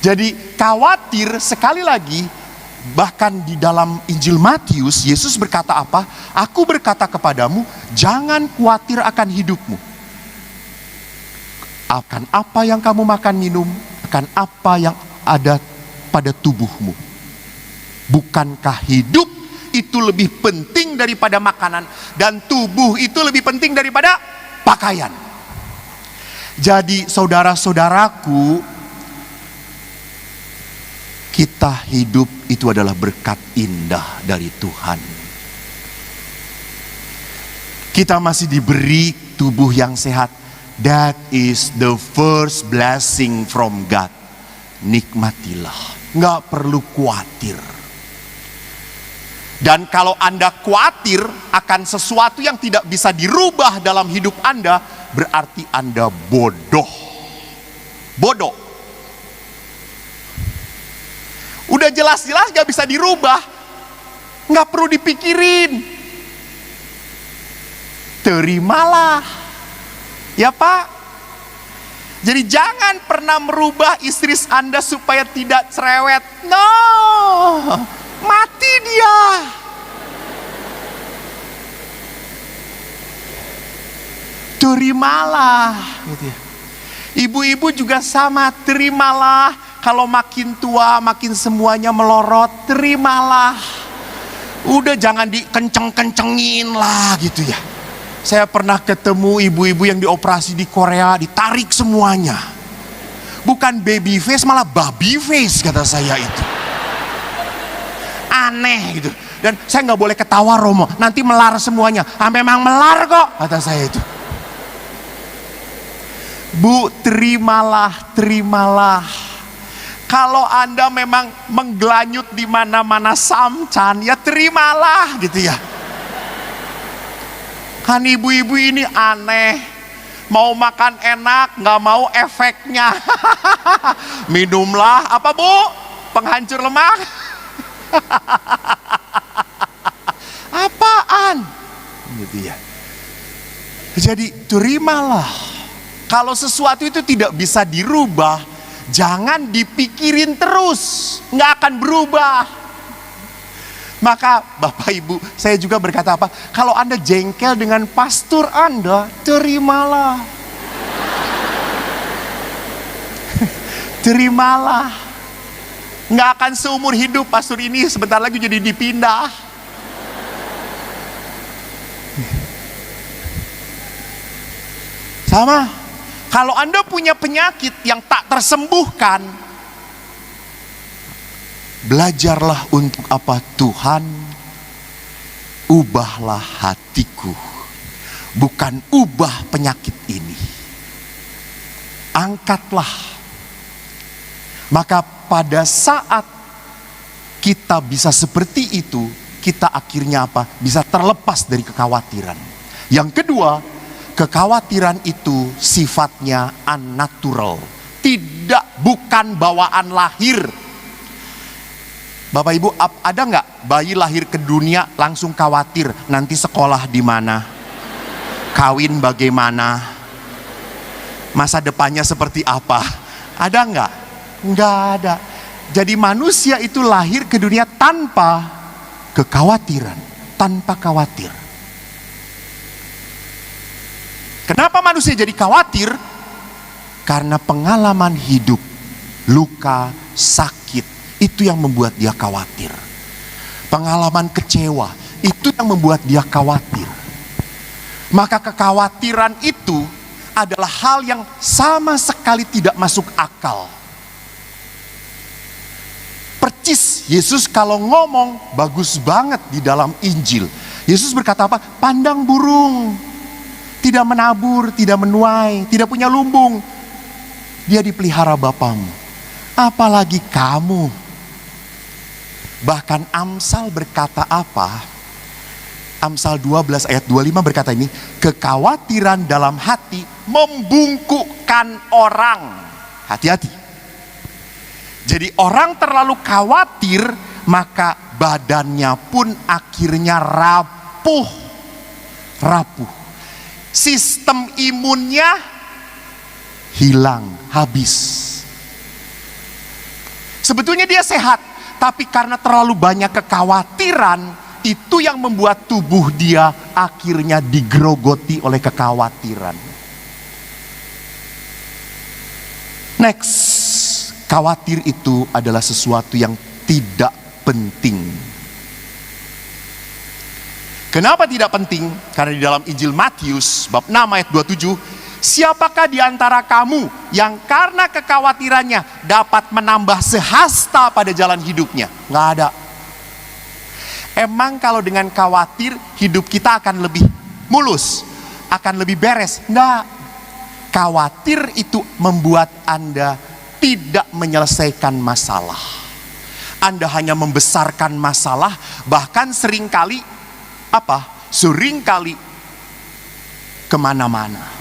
Jadi khawatir sekali lagi. Bahkan di dalam Injil Matius, Yesus berkata apa? Aku berkata kepadamu, jangan khawatir akan hidupmu. Akan apa yang kamu makan minum, akan apa yang ada pada tubuhmu. Bukankah hidup itu lebih penting daripada makanan, dan tubuh itu lebih penting daripada pakaian? Jadi saudara-saudaraku, Kita hidup itu adalah berkat indah dari Tuhan. Kita masih diberi tubuh yang sehat. That is the first blessing from God. Nikmatilah, nggak perlu khawatir. Dan kalau Anda khawatir akan sesuatu yang tidak bisa dirubah dalam hidup Anda, berarti Anda bodoh. Bodoh. Udah jelas-jelas gak bisa dirubah, gak perlu dipikirin. Terimalah. Ya Pak. Jadi jangan pernah merubah istri Anda supaya tidak cerewet. No. Mati dia. Terimalah. Gitu ya. Ibu-ibu juga sama, terimalah. Kalau makin tua, makin semuanya melorot, terimalah. Udah jangan dikenceng-kencengin lah gitu ya. Saya pernah ketemu ibu-ibu yang dioperasi di Korea, ditarik semuanya. Bukan baby face, malah baby face kata saya itu. Aneh gitu. Dan saya nggak boleh ketawa Romo, nanti melar semuanya. Ah, memang melar kok, kata saya itu. Bu, terimalah, terimalah. Kalau Anda memang menggelanyut di mana-mana samcan, ya terimalah gitu ya. Kan ibu-ibu ini aneh. Mau makan enak, nggak mau efeknya. Minumlah, apa Bu? Penghancur lemak? Apaan? Gitu ya. Jadi terimalah. Kalau sesuatu itu tidak bisa dirubah, jangan dipikirin terus, nggak akan berubah. Maka Bapak Ibu, saya juga berkata apa? Kalau Anda jengkel dengan pastor Anda, terimalah. Terimalah. Nggak akan seumur hidup pastor ini sebentar lagi jadi dipindah. Sama. Kalau Anda punya penyakit yang tak tersembuhkan, belajarlah untuk apa? Tuhan, ubahlah hatiku, bukan ubah penyakit ini. Angkatlah. Maka pada saat kita bisa seperti itu, kita akhirnya apa? Bisa terlepas dari kekhawatiran. Yang kedua, kekhawatiran itu sifatnya unnatural. Bukan bawaan lahir. Bapak Ibu, ada nggak bayi lahir ke dunia langsung khawatir nanti sekolah di mana, kawin bagaimana, masa depannya seperti apa? Ada nggak? Nggak ada. Jadi manusia itu lahir ke dunia tanpa kekhawatiran, tanpa khawatir. Kenapa manusia jadi khawatir? Karena pengalaman hidup, luka, sakit, itu yang membuat dia khawatir. Pengalaman kecewa, itu yang membuat dia khawatir. Maka kekhawatiran itu adalah hal yang sama sekali tidak masuk akal. Percis Yesus kalau ngomong bagus banget di dalam Injil. Yesus berkata apa? Pandang burung, tidak menabur, tidak menuai, tidak punya lumbung. Dia dipelihara Bapamu. Apalagi kamu. Bahkan Amsal berkata apa? Amsal 12 ayat 25 berkata ini, kekhawatiran dalam hati membungkukkan orang. Hati-hati. Jadi orang terlalu khawatir, maka badannya pun akhirnya rapuh. Rapuh. Sistem imunnya hilang, habis. Sebetulnya dia sehat, tapi karena terlalu banyak kekhawatiran, itu yang membuat tubuh dia akhirnya digerogoti oleh kekhawatiran. Next, khawatir itu adalah sesuatu yang tidak penting. Kenapa tidak penting? Karena di dalam Injil Matius bab 6 ayat 27, Siapakah di antara kamu yang karena kekhawatirannya dapat menambah sehasta pada jalan hidupnya? Nggak ada. Emang kalau dengan khawatir hidup kita akan lebih mulus, akan lebih beres? Nggak. Khawatir itu membuat Anda tidak menyelesaikan masalah. Anda hanya membesarkan masalah, bahkan seringkali kemana-mana.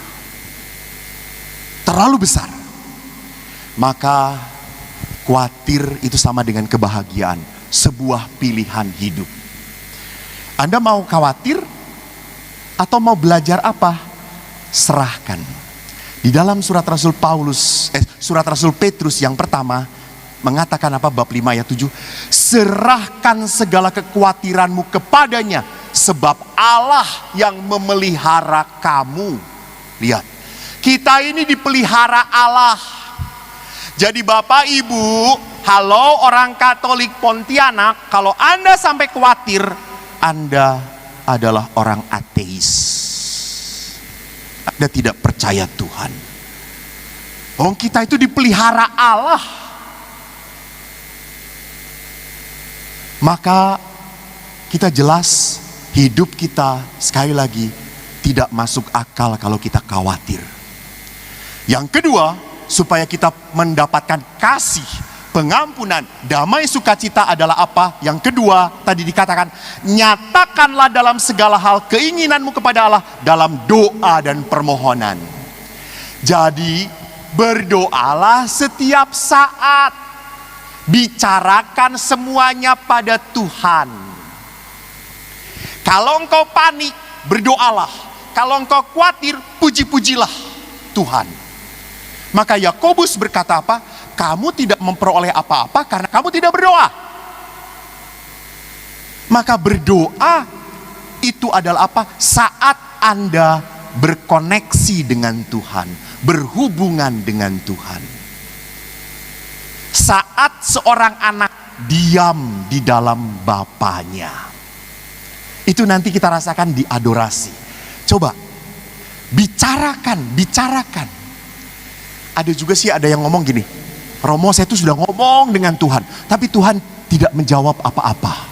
Terlalu besar. Maka khawatir itu sama dengan kebahagiaan, sebuah pilihan hidup. Anda mau khawatir atau mau belajar apa? Serahkan. Di dalam surat Rasul Petrus yang pertama mengatakan apa? Bab 5 ayat 7. Serahkan segala kekhawatiranmu kepadanya, sebab Allah yang memelihara kamu. Lihat, kita ini dipelihara Allah. Jadi Bapak Ibu, halo orang Katolik Pontianak, kalau Anda sampai khawatir, Anda adalah orang ateis. Anda tidak percaya Tuhan. Kita itu dipelihara Allah. Maka kita jelas hidup kita sekali lagi tidak masuk akal kalau kita khawatir. Yang kedua, supaya kita mendapatkan kasih, pengampunan, damai, sukacita adalah apa? Yang kedua, tadi dikatakan, nyatakanlah dalam segala hal keinginanmu kepada Allah dalam doa dan permohonan. Jadi, berdoalah setiap saat. Bicarakan semuanya pada Tuhan. Kalau engkau panik, berdoalah. Kalau engkau khawatir, puji-pujilah Tuhan. Maka Yakobus berkata apa? Kamu tidak memperoleh apa-apa karena kamu tidak berdoa. Maka berdoa itu adalah apa? Saat Anda berkoneksi dengan Tuhan, berhubungan dengan Tuhan. Saat seorang anak diam di dalam bapaknya, itu nanti kita rasakan di adorasi. Coba bicarakan. Ada juga sih ada yang ngomong gini, Romo, saya tuh sudah ngomong dengan Tuhan, tapi Tuhan tidak menjawab apa-apa.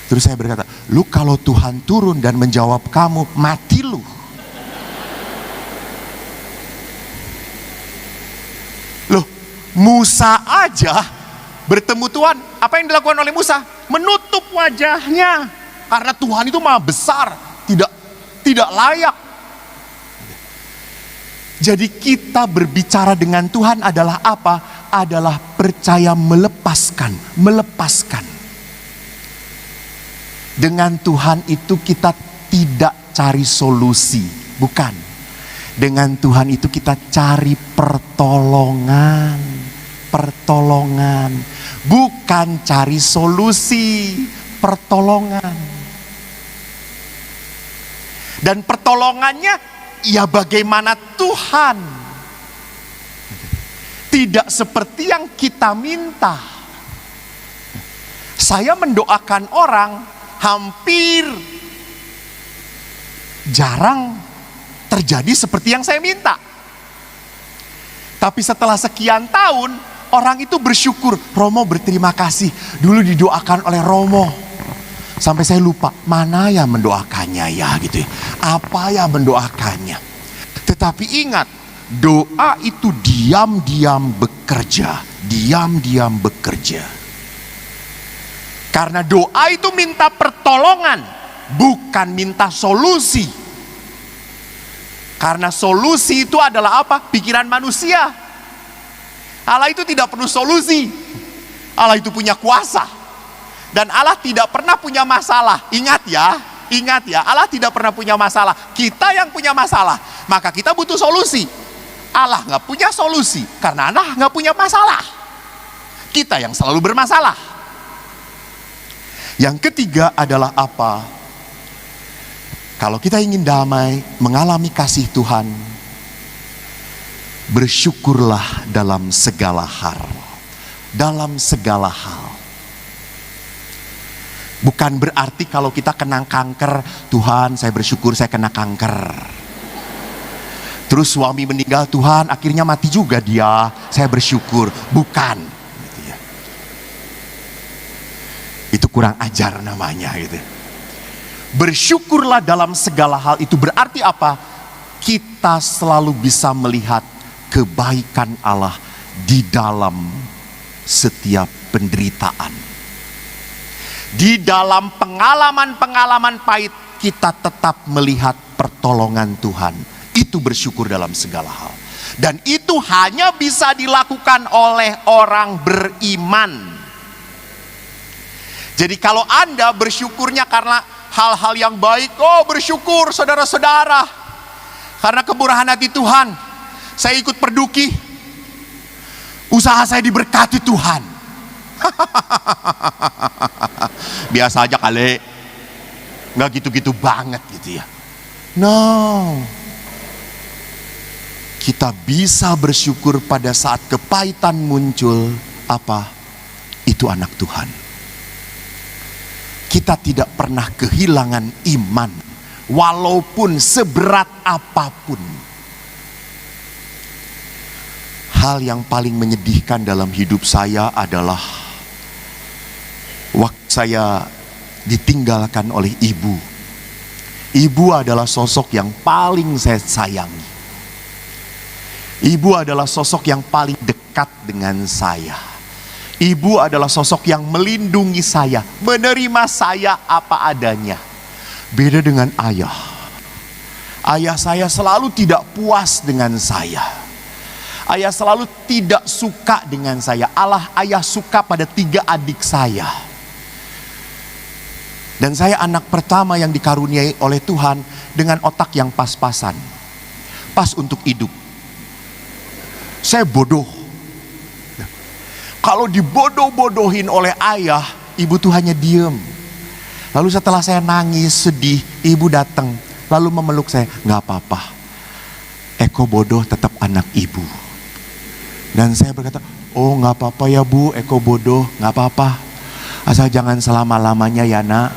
Terus saya berkata, lu kalau Tuhan turun dan menjawab kamu, mati lu. Loh, Musa aja bertemu Tuhan, apa yang dilakukan oleh Musa? Menutup wajahnya, karena Tuhan itu maha besar, tidak layak. Jadi kita berbicara dengan Tuhan adalah apa? Adalah percaya melepaskan. Dengan Tuhan itu kita tidak cari solusi, bukan. Dengan Tuhan itu kita cari pertolongan, bukan cari solusi, pertolongan. Dan pertolongannya ya bagaimana Tuhan, tidak seperti yang kita minta. Saya mendoakan orang hampir jarang terjadi seperti yang saya minta. Tapi setelah sekian tahun, orang itu bersyukur, Romo berterima kasih, dulu didoakan oleh Romo. Sampai saya lupa, mana ya mendoakannya ya gitu ya. Apa ya mendoakannya. Tetapi ingat, doa itu diam-diam bekerja. Karena doa itu minta pertolongan, bukan minta solusi. Karena solusi itu adalah apa? Pikiran manusia. Allah itu tidak perlu solusi. Allah itu punya kuasa. Dan Allah tidak pernah punya masalah. Ingat ya, Allah tidak pernah punya masalah. Kita yang punya masalah. Maka kita butuh solusi. Allah nggak punya solusi karena Allah nggak punya masalah. Kita yang selalu bermasalah. Yang ketiga adalah apa? Kalau kita ingin damai, mengalami kasih Tuhan, bersyukurlah dalam segala hal. Bukan berarti kalau kita kena kanker, Tuhan saya bersyukur saya kena kanker. Terus suami meninggal, Tuhan akhirnya mati juga dia, saya bersyukur. Bukan gitu ya. Itu kurang ajar namanya gitu. Bersyukurlah dalam segala hal, itu berarti apa? Kita selalu bisa melihat kebaikan Allah di dalam setiap penderitaan. Di dalam pengalaman-pengalaman pahit, kita tetap melihat pertolongan Tuhan. Itu bersyukur dalam segala hal. Dan itu hanya bisa dilakukan oleh orang beriman. Jadi kalau Anda bersyukurnya karena hal-hal yang baik, oh bersyukur saudara-saudara. Karena kemurahan hati Tuhan, saya ikut perduki. Usaha saya diberkati Tuhan. Biasa aja kali. Nggak gitu-gitu banget gitu ya. No. Kita bisa bersyukur pada saat kepahitan muncul. Apa? Itu anak Tuhan. Kita tidak pernah kehilangan iman, walaupun seberat apapun. Hal yang paling menyedihkan dalam hidup saya adalah waktu saya ditinggalkan oleh ibu. Ibu adalah sosok yang paling saya sayangi. Ibu adalah sosok yang paling dekat dengan saya. Ibu adalah sosok yang melindungi saya, menerima saya apa adanya. Beda dengan ayah. Ayah saya selalu tidak puas dengan saya. Ayah selalu tidak suka dengan saya. Ayah suka pada 3 adik saya. Dan saya anak pertama yang dikaruniai oleh Tuhan dengan otak yang pas-pasan. Pas untuk hidup. Saya bodoh. Kalau dibodoh-bodohin oleh ayah, ibu tuh hanya diem. Lalu setelah saya nangis, sedih, ibu datang. Lalu memeluk saya, gak apa-apa. Eko bodoh tetap anak ibu. Dan saya berkata, oh gak apa-apa ya bu, Eko bodoh, gak apa-apa. Asal jangan selama-lamanya ya nak.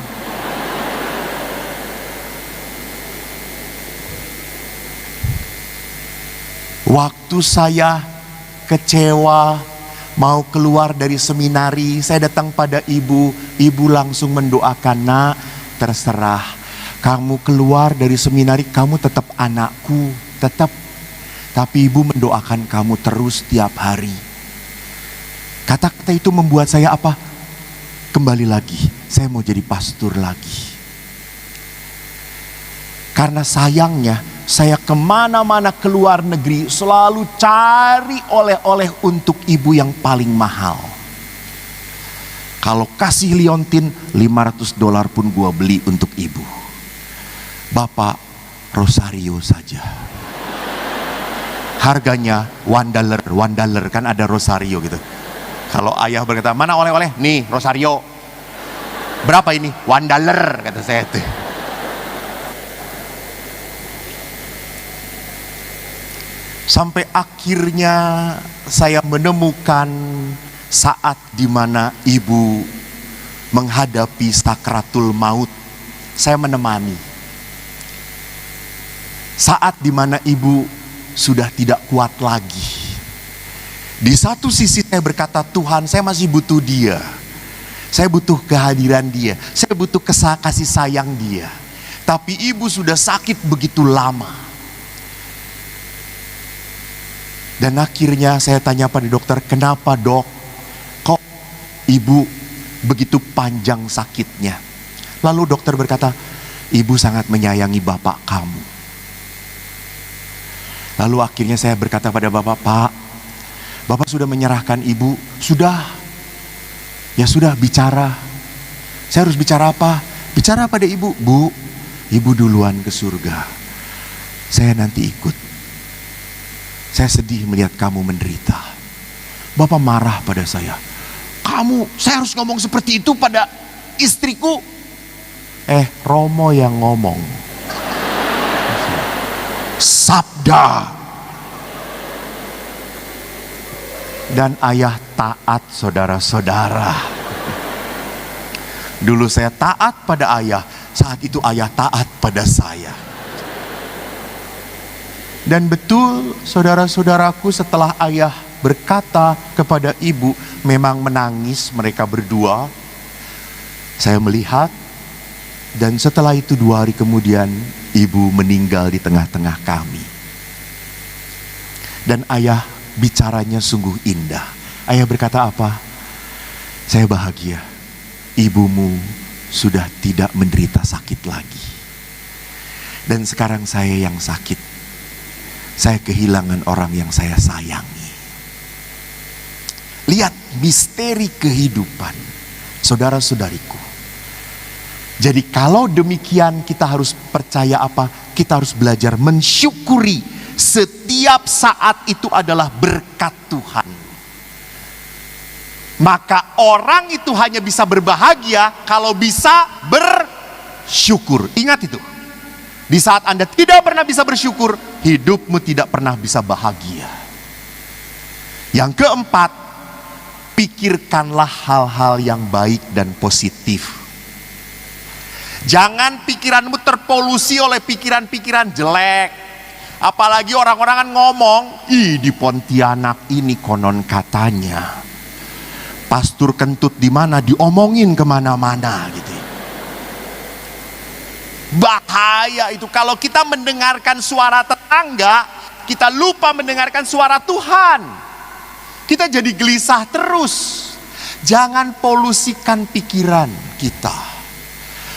Waktu saya kecewa, mau keluar dari seminari, saya datang pada ibu. Ibu langsung mendoakan, nak terserah. Kamu keluar dari seminari, kamu tetap anakku, tetap. Tapi ibu mendoakan kamu terus tiap hari. Kata-kata itu membuat saya apa? Kembali lagi, saya mau jadi pastor lagi. Karena sayangnya, saya kemana-mana keluar negeri selalu cari oleh-oleh untuk ibu yang paling mahal. Kalau kasih liontin $500 pun gua beli untuk ibu. Bapak, rosario saja. Harganya $1 kan ada rosario gitu. Kalau ayah berkata, mana oleh-oleh? Nih rosario. Berapa ini? $1 kata saya tuh. Sampai akhirnya saya menemukan saat dimana ibu menghadapi sakratul maut. Saya menemani. Saat dimana ibu sudah tidak kuat lagi. Di satu sisi saya berkata, Tuhan, saya masih butuh dia. Saya butuh kehadiran dia. Saya butuh kasih sayang dia. Tapi ibu sudah sakit begitu lama. Dan akhirnya saya tanya pada dokter, kenapa dok? Kok ibu begitu panjang sakitnya? Lalu dokter berkata, ibu sangat menyayangi bapak kamu. Lalu akhirnya saya berkata pada bapak, Pak, bapak sudah menyerahkan ibu? Sudah. Ya sudah, bicara. Saya harus bicara apa? Bicara pada ibu. Bu, ibu duluan ke surga. Saya nanti ikut. Saya sedih melihat kamu menderita. Bapak marah pada saya. Saya harus ngomong seperti itu pada istriku. Romo yang ngomong. Sabda. Dan ayah taat, saudara-saudara. Dulu saya taat pada ayah, saat itu ayah taat pada saya. Dan betul saudara-saudaraku, setelah ayah berkata kepada ibu, memang menangis mereka berdua. Saya melihat, dan setelah itu 2 hari kemudian ibu meninggal di tengah-tengah kami. Dan ayah bicaranya sungguh indah. Ayah berkata apa? Saya bahagia, ibumu sudah tidak menderita sakit lagi. Dan sekarang saya yang sakit. Saya kehilangan orang yang saya sayangi. Lihat misteri kehidupan, saudara-saudariku. Jadi kalau demikian kita harus percaya apa? Kita harus belajar mensyukuri setiap saat itu adalah berkat Tuhan. Maka orang itu hanya bisa berbahagia kalau bisa bersyukur. Ingat itu. Di saat Anda tidak pernah bisa bersyukur, hidupmu tidak pernah bisa bahagia. Yang keempat, pikirkanlah hal-hal yang baik dan positif. Jangan pikiranmu terpolusi oleh pikiran-pikiran jelek. Apalagi orang-orang kan ngomong, di Pontianak ini konon katanya pastor kentut di mana diomongin kemana-mana gitu. Bahaya itu kalau kita mendengarkan suara tetangga, kita lupa mendengarkan suara Tuhan. Kita jadi gelisah terus. Jangan polusikan pikiran kita.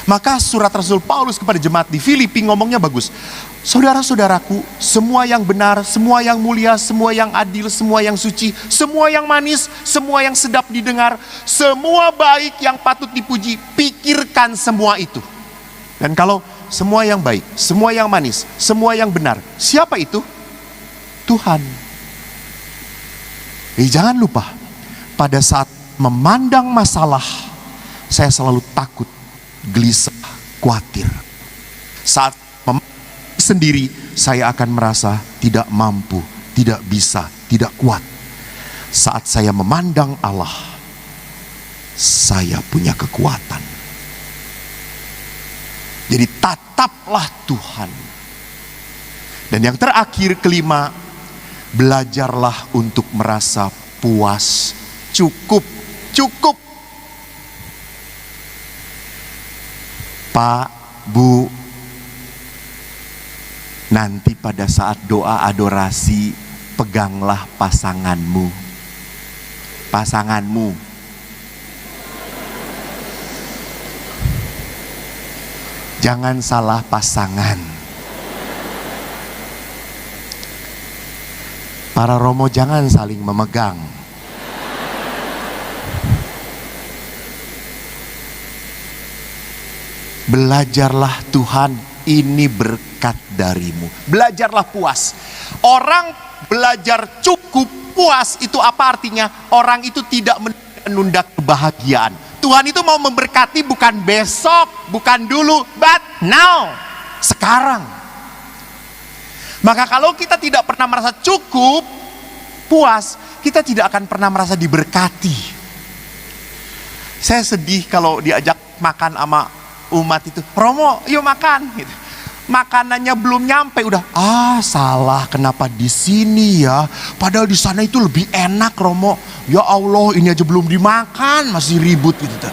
Maka surat Rasul Paulus kepada jemaat di Filipi ngomongnya bagus. Saudara-saudaraku, semua yang benar, semua yang mulia, semua yang adil, semua yang suci, semua yang manis, semua yang sedap didengar, semua baik yang patut dipuji, pikirkan semua itu. Dan kalau semua yang baik, semua yang manis, semua yang benar, siapa itu? Tuhan. Jangan lupa, pada saat memandang masalah, saya selalu takut, gelisah, khawatir. Saat sendiri, saya akan merasa tidak mampu, tidak bisa, tidak kuat. Saat saya memandang Allah, saya punya kekuatan. Jadi tataplah Tuhan. Dan yang terakhir, kelima, belajarlah untuk merasa puas, cukup. Pak, Bu, nanti pada saat doa adorasi, peganglah pasanganmu. Jangan salah pasangan. Para romo jangan saling memegang. Belajarlah Tuhan, ini berkat darimu. Belajarlah puas. Orang belajar cukup puas itu apa artinya? Orang itu tidak menunda kebahagiaan. Tuhan itu mau memberkati bukan besok, bukan dulu, but now, sekarang. Maka kalau kita tidak pernah merasa cukup, puas, kita tidak akan pernah merasa diberkati. Saya sedih kalau diajak makan sama umat itu, Romo yuk makan gitu. Makanannya belum nyampe udah, salah, kenapa di sini ya? Padahal di sana itu lebih enak, Romo. Ya Allah, ini aja belum dimakan, masih ribut gitu.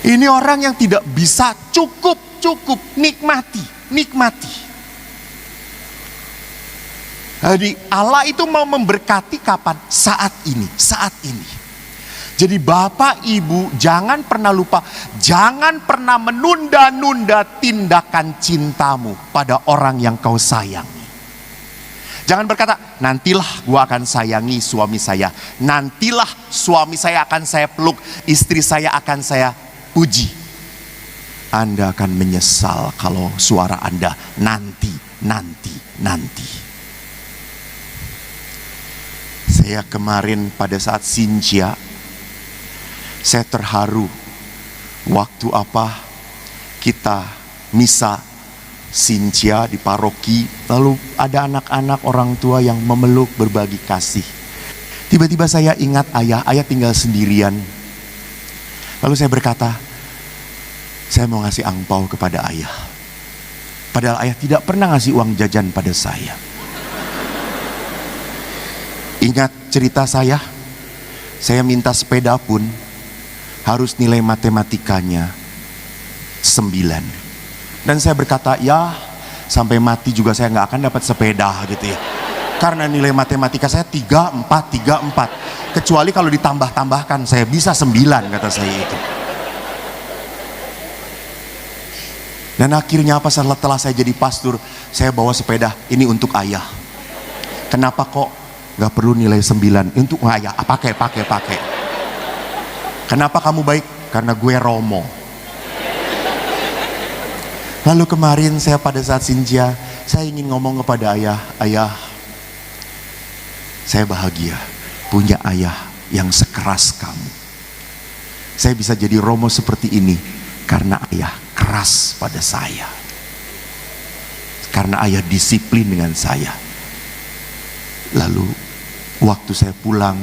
Ini orang yang tidak bisa cukup, nikmati. Jadi Allah itu mau memberkati kapan? Saat ini. Jadi Bapak Ibu jangan pernah lupa, jangan pernah menunda-nunda tindakan cintamu pada orang yang kau sayangi. Jangan berkata, nantilah gua akan sayangi suami saya, nantilah suami saya akan saya peluk, istri saya akan saya puji. Anda akan menyesal kalau suara Anda nanti. Saya kemarin pada saat Sinja, saya terharu waktu kita misa Sinja di paroki, lalu ada anak-anak orang tua yang memeluk berbagi kasih. Tiba-tiba saya ingat ayah tinggal sendirian. Lalu saya berkata, saya mau ngasih angpau kepada ayah. Padahal ayah tidak pernah ngasih uang jajan pada saya. Ingat cerita saya minta sepeda pun harus nilai matematikanya 9. Dan saya berkata, ya sampai mati juga saya nggak akan dapat sepeda gitu ya. Karena nilai matematika saya 34. Kecuali kalau ditambah-tambahkan saya bisa 9, kata saya itu. Dan akhirnya apa, setelah saya jadi pastor, saya bawa sepeda ini untuk ayah. Kenapa kok nggak perlu nilai 9? Untuk ayah, pakai. Kenapa kamu baik? Karena gue Romo. Lalu kemarin saya pada saat Sinja, saya ingin ngomong kepada ayah, ayah, saya bahagia punya ayah yang sekeras kamu. Saya bisa jadi Romo seperti ini karena ayah keras pada saya. Karena ayah disiplin dengan saya. Lalu waktu saya pulang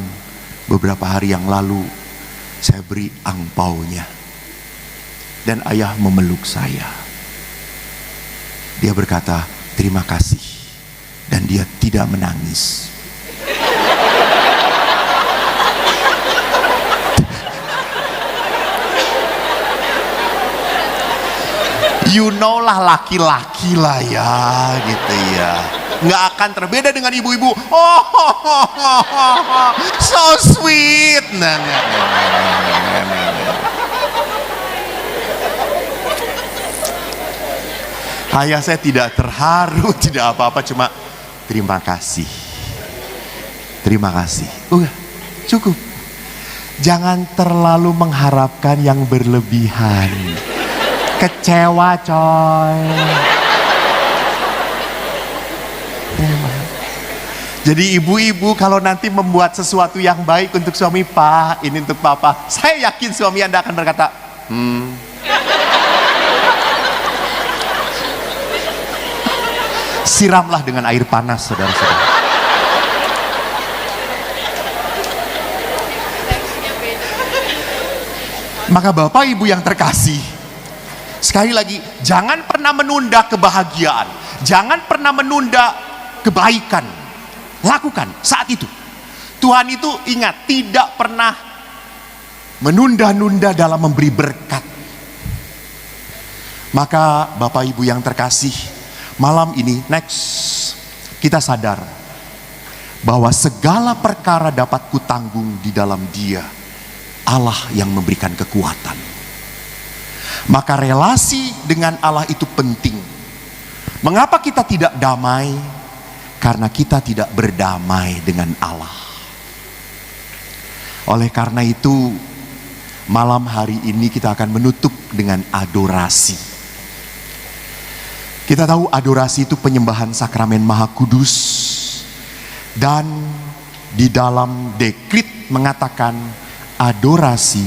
beberapa hari yang lalu, saya beri angpaunya. Dan ayah memeluk saya. Dia berkata, terima kasih. Dan dia tidak menangis. You know lah, laki-laki lah ya, gitu ya. Nggak akan terbeda dengan ibu-ibu. So sweet. Ayah saya tidak terharu, tidak apa-apa, cuma terima kasih. Terima kasih. Udah, cukup. Jangan terlalu mengharapkan yang berlebihan. Kecewa coy. Jadi ibu-ibu kalau nanti membuat sesuatu yang baik untuk suami, Pak, ini untuk papa, saya yakin suami Anda akan berkata, siramlah dengan air panas, saudara-saudara. Maka Bapak Ibu yang terkasih, sekali lagi, jangan pernah menunda kebahagiaan, jangan pernah menunda kebaikan. Lakukan saat itu. Tuhan itu ingat, tidak pernah menunda-nunda dalam memberi berkat. Maka Bapak Ibu yang terkasih, malam ini, next, kita sadar bahwa segala perkara dapat kutanggung di dalam Dia, Allah yang memberikan kekuatan. Maka relasi dengan Allah itu penting. Mengapa kita tidak damai? Karena kita tidak berdamai dengan Allah. Oleh karena itu, malam hari ini kita akan menutup dengan adorasi. Kita tahu adorasi itu penyembahan sakramen Maha Kudus. Dan di dalam dekrit mengatakan adorasi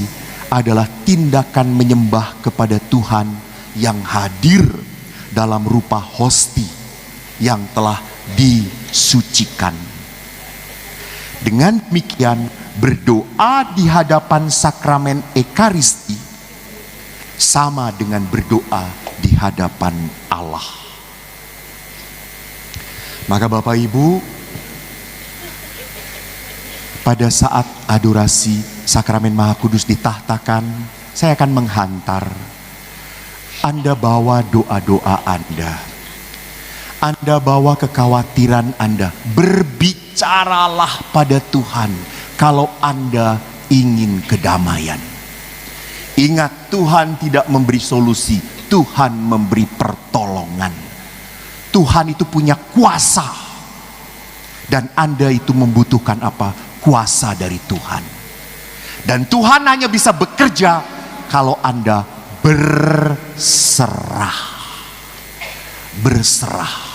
adalah tindakan menyembah kepada Tuhan yang hadir dalam rupa hosti yang telah disucikan. Dengan demikian, berdoa di hadapan sakramen Ekaristi sama dengan berdoa di hadapan Allah. Maka Bapak Ibu, pada saat adorasi sakramen Maha Kudus ditahtakan, saya akan menghantar. Anda bawa doa-doa Anda. Anda bawa kekhawatiran Anda. Berbicaralah pada Tuhan kalau Anda ingin kedamaian. Ingat, Tuhan tidak memberi solusi, Tuhan memberi pertolongan. Tuhan itu punya kuasa. Dan Anda itu membutuhkan apa? Kuasa dari Tuhan. Dan Tuhan hanya bisa bekerja kalau Anda berserah. Berserah.